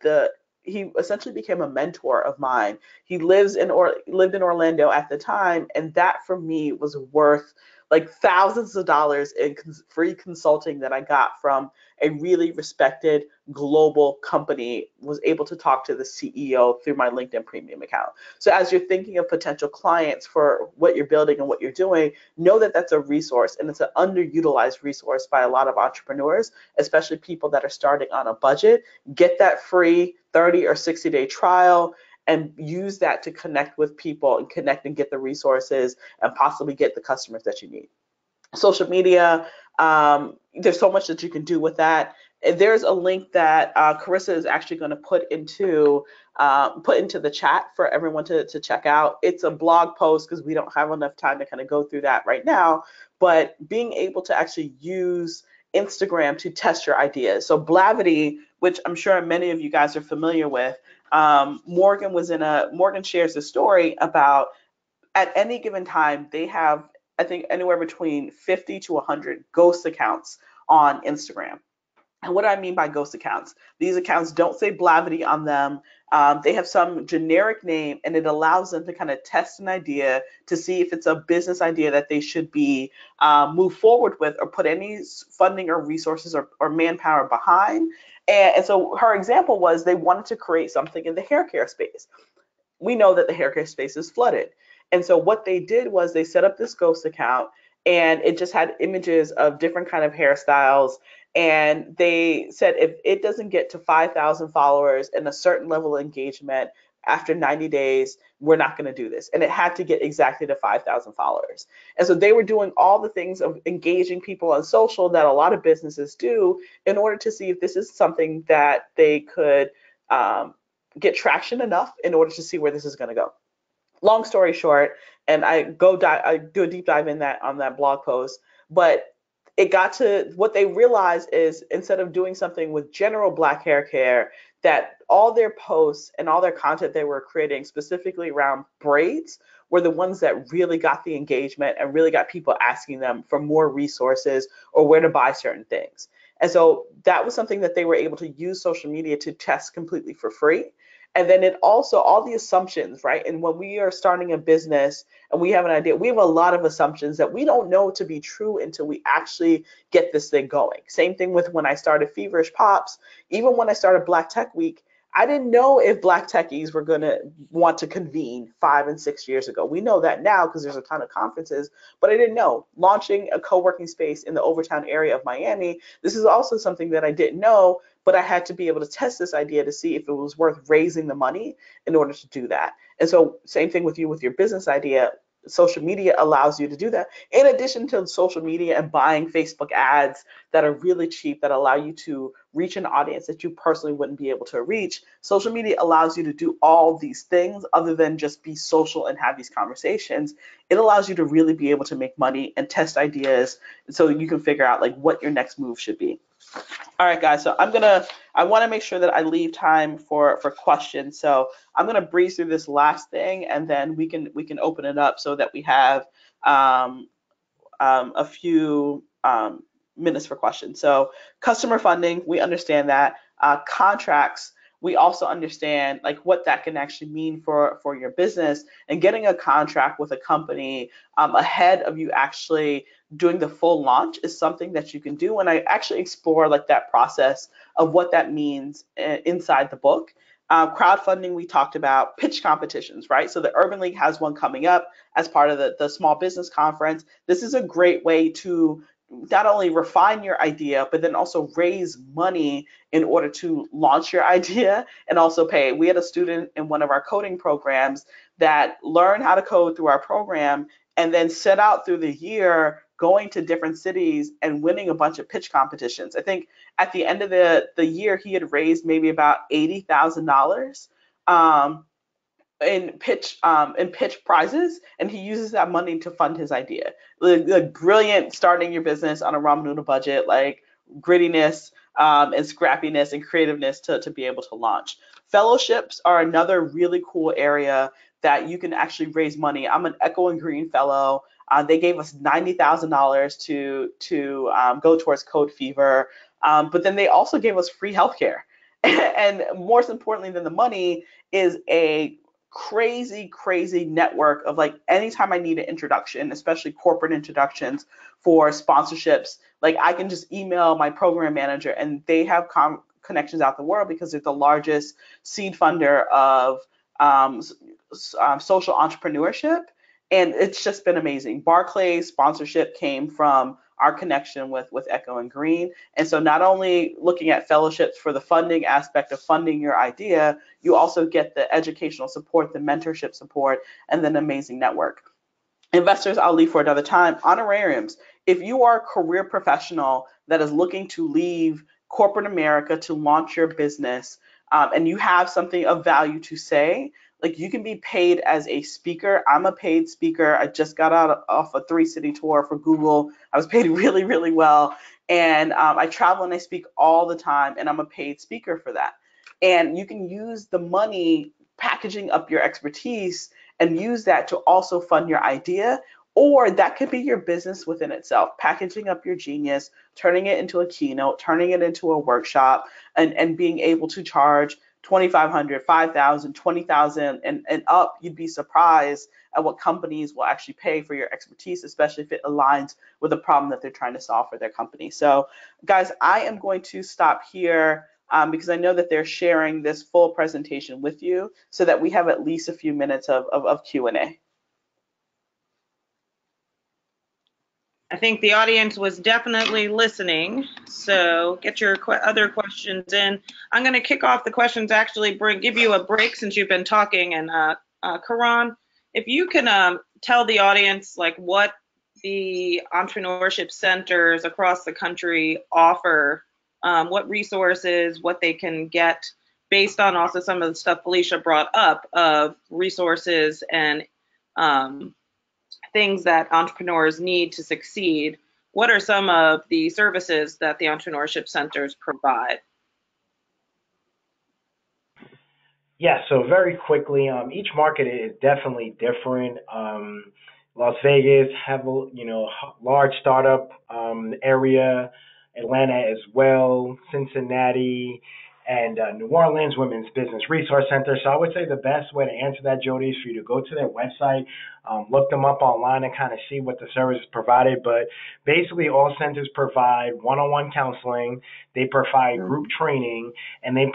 he essentially became a mentor of mine. He lived in Orlando at the time, and that for me was worth like thousands of dollars in free consulting that I got from a really respected global company. Was able to talk to the CEO through my LinkedIn Premium account. So as you're thinking of potential clients for what you're building and what you're doing, know that that's a resource, and it's an underutilized resource by a lot of entrepreneurs, especially people that are starting on a budget. Get that free 30 or 60-day trial and use that to connect with people and connect and get the resources and possibly get the customers that you need. Social media, there's so much that you can do with that. There's a link that Carissa is actually going to put into the chat for everyone to check out. It's a blog post because we don't have enough time to kind of go through that right now, but being able to actually use Instagram to test your ideas. So Blavity, which I'm sure many of you guys are familiar with, Morgan shares a story about at any given time, they have, I think, anywhere between 50 to 100 ghost accounts on Instagram. And what do I mean by ghost accounts? These accounts don't say Blavity on them. They have some generic name, and it allows them to kind of test an idea to see if it's a business idea that they should be move forward with or put any funding or resources or manpower behind. And so her example was they wanted to create something in the hair care space. We know that the hair care space is flooded. And so what they did was they set up this ghost account, and it just had images of different kind of hairstyles. And they said if it doesn't get to 5,000 followers and a certain level of engagement after 90 days, we're not going to do this. And it had to get exactly to 5,000 followers. And so they were doing all the things of engaging people on social that a lot of businesses do in order to see if this is something that they could get traction enough in order to see where this is going to go. Long story short, and I do a deep dive in that on that blog post, but it got to what they realized is instead of doing something with general black hair care, that all their posts and all their content they were creating specifically around braids were the ones that really got the engagement and really got people asking them for more resources or where to buy certain things. And so that was something that they were able to use social media to test completely for free. And then it also, all the assumptions, right? And when we are starting a business and we have an idea, we have a lot of assumptions that we don't know to be true until we actually get this thing going. Same thing with when I started Feverish Pops. Even when I started Black Tech Week, I didn't know if Black techies were going to want to convene 5 and 6 years ago. We know that now because there's a ton of conferences, but I didn't know. Launching a co-working space in the Overtown area of Miami, this is also something that I didn't know, but I had to be able to test this idea to see if it was worth raising the money in order to do that. And so same thing with you with your business idea. Social media allows you to do that. In addition to social media and buying Facebook ads that are really cheap that allow you to reach an audience that you personally wouldn't be able to reach, social media allows you to do all these things other than just be social and have these conversations. It allows you to really be able to make money and test ideas so you can figure out like what your next move should be. All right, guys, so I want to make sure that I leave time for questions. So I'm gonna breeze through this last thing, and then we can open it up so that we have a few minutes for questions. So customer funding, we understand that. Contracts, we also understand like what that can actually mean for your business, and getting a contract with a company ahead of you actually doing the full launch is something that you can do. And I actually explore like that process of what that means inside the book. Crowdfunding, we talked about pitch competitions, right? So the Urban League has one coming up as part of the Small Business Conference. This is a great way to not only refine your idea, but then also raise money in order to launch your idea and also pay. We had a student in one of our coding programs that learned how to code through our program and then set out through the year going to different cities and winning a bunch of pitch competitions. I think at the end of the year, he had raised maybe about $80,000 in pitch prizes, and he uses that money to fund his idea. Like brilliant starting your business on a ramen noodle budget, like grittiness and scrappiness and creativeness to be able to launch. Fellowships are another really cool area that you can actually raise money. I'm an Echo and Green Fellow. They gave us $90,000 to go towards Code Fever, but then they also gave us free healthcare. And more importantly than the money is a crazy network of like anytime I need an introduction, especially corporate introductions for sponsorships, like I can just email my program manager and they have connections out the world because they're the largest seed funder of social entrepreneurship. And it's just been amazing. Barclays sponsorship came from our connection with Echo and Green. And so not only looking at fellowships for the funding aspect of funding your idea, you also get the educational support, the mentorship support, and then amazing network. Investors, I'll leave for another time. Honorariums. If you are a career professional that is looking to leave corporate America to launch your business, and you have something of value to say, like you can be paid as a speaker. I'm a paid speaker. I just got out off a 3-city tour for Google. I was paid really well. And I travel and I speak all the time, and I'm a paid speaker for that. And you can use the money packaging up your expertise and use that to also fund your idea. Or that could be your business within itself, packaging up your genius, turning it into a keynote, turning it into a workshop, and being able to charge 2,500, 5,000, 20,000 and up. You'd be surprised at what companies will actually pay for your expertise, especially if it aligns with the problem that they're trying to solve for their company. So guys, I am going to stop here because I know that they're sharing this full presentation with you so that we have at least a few minutes of Q&A. I think the audience was definitely listening, so get your other questions in. I'm going to kick off the questions, actually give you a break since you've been talking. And Karan, if you can tell the audience like what the entrepreneurship centers across the country offer, what resources, what they can get based on also some of the stuff Felecia brought up of resources and things that entrepreneurs need to succeed. What are some of the services that the entrepreneurship centers provide? Yeah, so very quickly, each market is definitely different. Las Vegas have large startup area, Atlanta as well, Cincinnati, and New Orleans Women's Business Resource Center. So I would say the best way to answer that, Jody, is for you to go to their website, look them up online and kind of see what the service is provided. But basically all centers provide one-on-one counseling, they provide group training, and they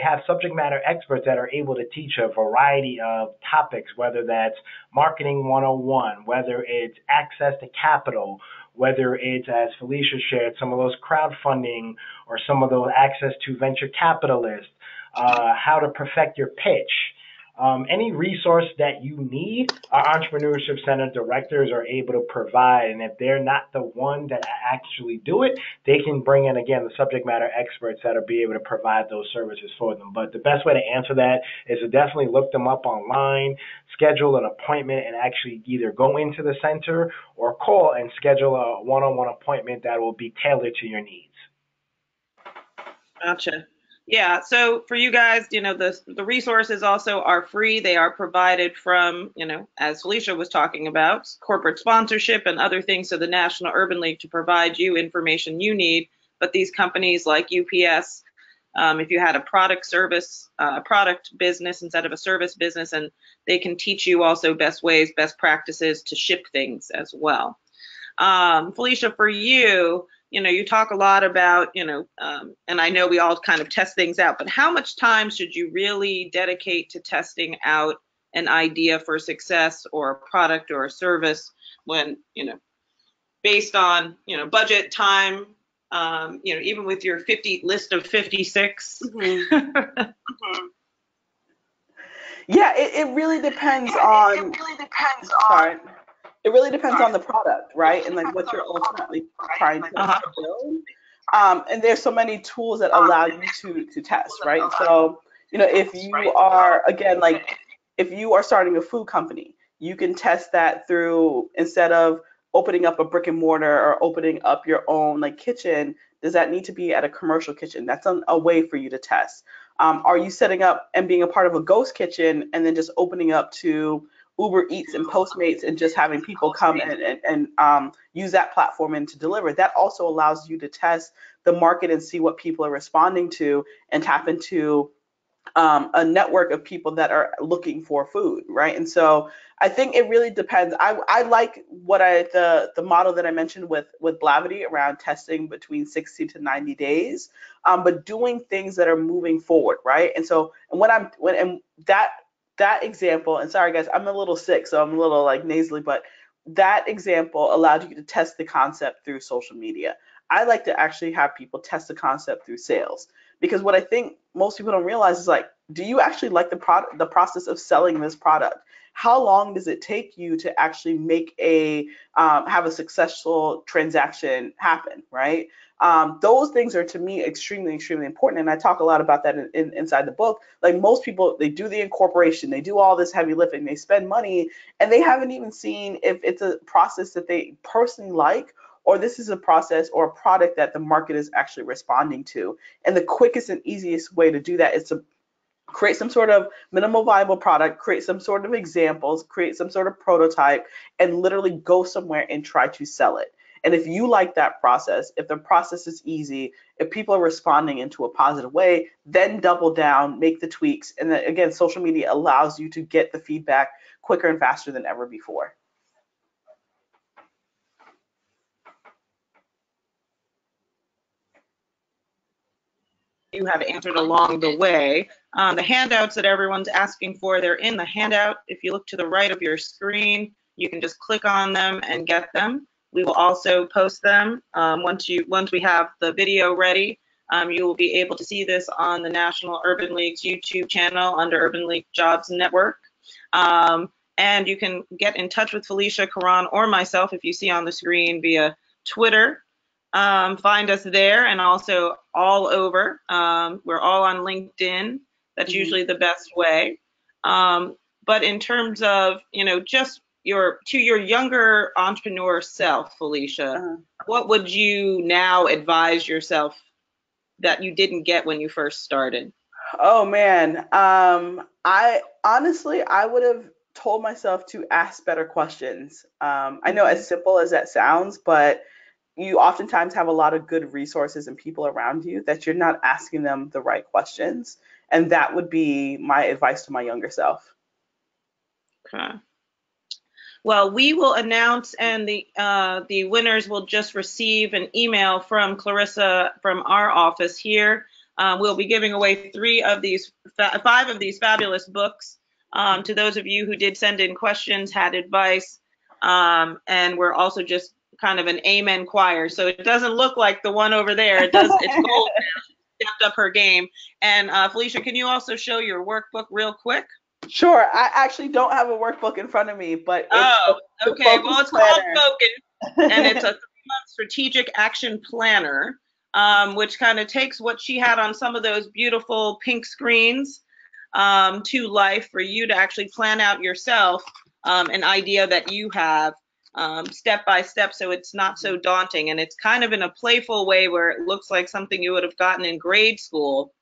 have subject matter experts that are able to teach a variety of topics, whether that's marketing 101, whether it's access to capital, whether it's, as Felecia shared, some of those crowdfunding or some of those access to venture capitalists, how to perfect your pitch. Any resource that you need, our Entrepreneurship Center directors are able to provide. And if they're not the one that actually do it, they can bring in, again, the subject matter experts that will be able to provide those services for them. But the best way to answer that is to definitely look them up online, schedule an appointment, and actually either go into the center or call and schedule a one-on-one appointment that will be tailored to your needs. Gotcha. Yeah, so for you guys, the resources also are free. They are provided from, as Felecia was talking about, corporate sponsorship and other things, so the National Urban League to provide you information you need. But these companies like UPS, if you had a product business instead of a service business, and they can teach you also best ways, best practices to ship things as well. Felecia, for you, you talk a lot about, and I know we all kind of test things out, but how much time should you really dedicate to testing out an idea for success or a product or a service when, based on, budget, time, even with your list of 56? Mm-hmm. Yeah, it really depends on. Sorry. It really depends on the product, right? And like what you're ultimately trying to build. And there's so many tools that allow you to test, right? So, if you are, again, like if you are starting a food company, you can test that through, instead of opening up a brick and mortar or opening up your own like kitchen, does that need to be at a commercial kitchen? That's a way for you to test. Are you setting up and being a part of a ghost kitchen and then just opening up to Uber Eats and Postmates and just having people come and use that platform and to deliver? That also allows you to test the market and see what people are responding to and tap into a network of people that are looking for food, right? And so I think it really depends. I like the model that I mentioned with Blavity around testing between 60 to 90 days, but doing things that are moving forward, right? And so and when and that example, and sorry guys, I'm a little sick, so I'm a little like nasally, but that example allowed you to test the concept through social media. I like to actually have people test the concept through sales, because what I think most people don't realize is like, do you actually like the process of selling this product? How long does it take you to actually make have a successful transaction happen, right? Those things are to me extremely, extremely important, and I talk a lot about that inside the book. Like most people, they do the incorporation, they do all this heavy lifting, they spend money, and they haven't even seen if it's a process that they personally like, or this is a process or a product that the market is actually responding to. And the quickest and easiest way to do that is to create some sort of minimal viable product, create some sort of examples, create some sort of prototype, and literally go somewhere and try to sell it. And if you like that process, if the process is easy, if people are responding into a positive way, then double down, make the tweaks. And then again, social media allows you to get the feedback quicker and faster than ever before. You have answered along the way. The handouts that everyone's asking for, they're in the handout. If you look to the right of your screen, you can just click on them and get them. We will also post them once we have the video ready. You will be able to see this on the National Urban League's YouTube channel under Urban League Jobs Network. And you can get in touch with Felecia, Karan, or myself if you see on the screen via Twitter. Find us there, and also all over. We're all on LinkedIn. That's usually the best way. But in terms of, just your younger entrepreneur self, Felecia, what would you now advise yourself that you didn't get when you first started? Oh man, I honestly I would have told myself to ask better questions. I know as simple as that sounds, but you oftentimes have a lot of good resources and people around you that you're not asking them the right questions. And that would be my advice to my younger self. Okay. Well, we will announce, and the winners will just receive an email from Clarissa from our office here. We'll be giving away five of these fabulous books to those of you who did send in questions, had advice, and we're also just kind of an amen choir. So it doesn't look like the one over there. It's gold now. She stepped up her game. And Felecia, can you also show your workbook real quick? Sure. I actually don't have a workbook in front of me, but okay. Well, it's called Focus, and it's a 3-month strategic action planner, which kind of takes what she had on some of those beautiful pink screens to life for you to actually plan out yourself an idea that you have step by step, so it's not so daunting. And it's kind of in a playful way where it looks like something you would have gotten in grade school.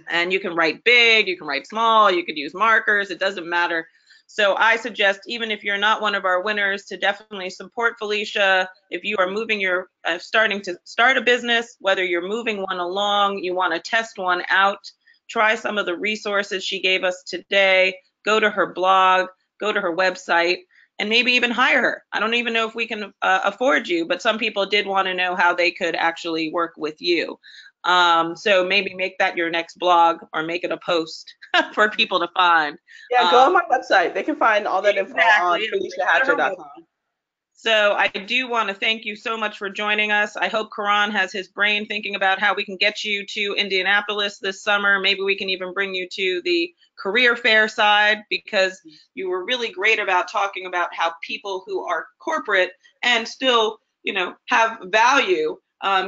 And you can write big, you can write small, you could use markers, it doesn't matter. So I suggest, even if you're not one of our winners, to definitely support Felecia. If you are starting to start a business, whether you're moving one along, you want to test one out, try some of the resources she gave us today, go to her blog, go to her website, and maybe even hire her. I don't even know if we can afford you, but some people did want to know how they could actually work with you. So maybe make that your next blog, or make it a post for people to find. Yeah, go on my website. They can find all that info on FeleciaHatcher.com. So I do want to thank you so much for joining us. I hope Karan has his brain thinking about how we can get you to Indianapolis this summer. Maybe we can even bring you to the career fair side, because you were really great about talking about how people who are corporate and still, have value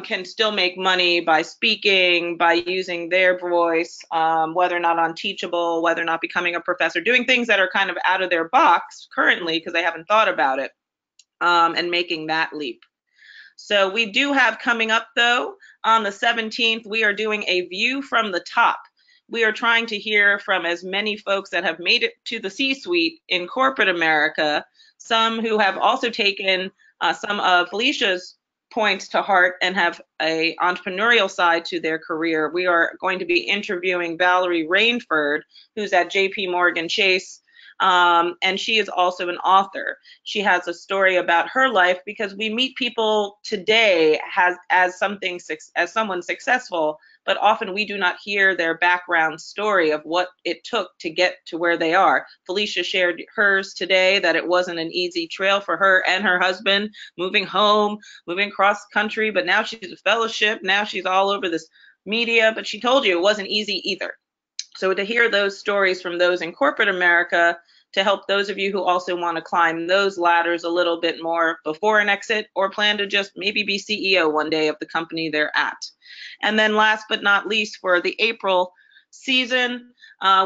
can still make money by speaking, by using their voice, whether or not on Teachable, whether or not becoming a professor, doing things that are kind of out of their box currently because they haven't thought about it, and making that leap. So we do have coming up, though, on the 17th, we are doing a view from the top. We are trying to hear from as many folks that have made it to the C-suite in corporate America, some who have also taken some of Felecia's points to heart and have a entrepreneurial side to their career, we are going to be interviewing Valerie Rainford, who's at JP Morgan Chase. And she is also an author. She has a story about her life, because we meet people today as someone successful, but often we do not hear their background story of what it took to get to where they are. Felecia shared hers today, that it wasn't an easy trail for her and her husband, moving home, moving cross country, but now she's a fellowship, now she's all over this media, but she told you it wasn't easy either. So to hear those stories from those in corporate America, to help those of you who also want to climb those ladders a little bit more before an exit, or plan to just maybe be CEO one day of the company they're at. And then last but not least, for the April season,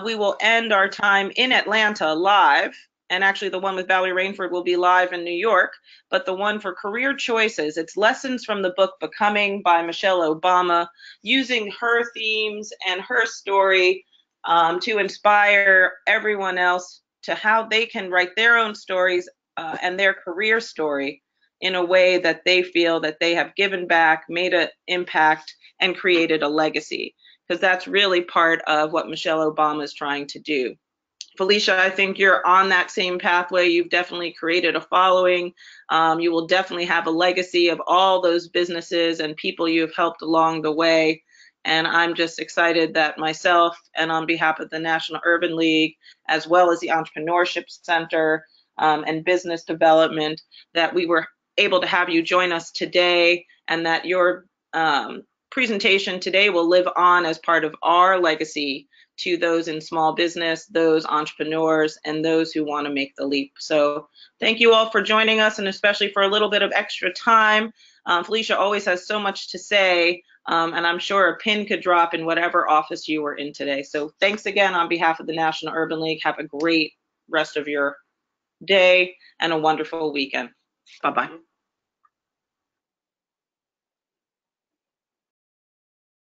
we will end our time in Atlanta live. And actually the one with Valerie Rainford will be live in New York, but the one for career choices, it's lessons from the book Becoming by Michelle Obama, using her themes and her story to inspire everyone else to how they can write their own stories and their career story in a way that they feel that they have given back, made an impact, and created a legacy. Because that's really part of what Michelle Obama is trying to do. Felecia, I think you're on that same pathway. You've definitely created a following. You will definitely have a legacy of all those businesses and people you've helped along the way. And I'm just excited that myself, and on behalf of the National Urban League, as well as the Entrepreneurship Center and Business Development, that we were able to have you join us today, and that your presentation today will live on as part of our legacy to those in small business, those entrepreneurs, and those who want to make the leap. So thank you all for joining us, and especially for a little bit of extra time. Felecia always has so much to say, and I'm sure a pin could drop in whatever office you were in today. So thanks again on behalf of the National Urban League. Have a great rest of your day and a wonderful weekend. Bye-bye.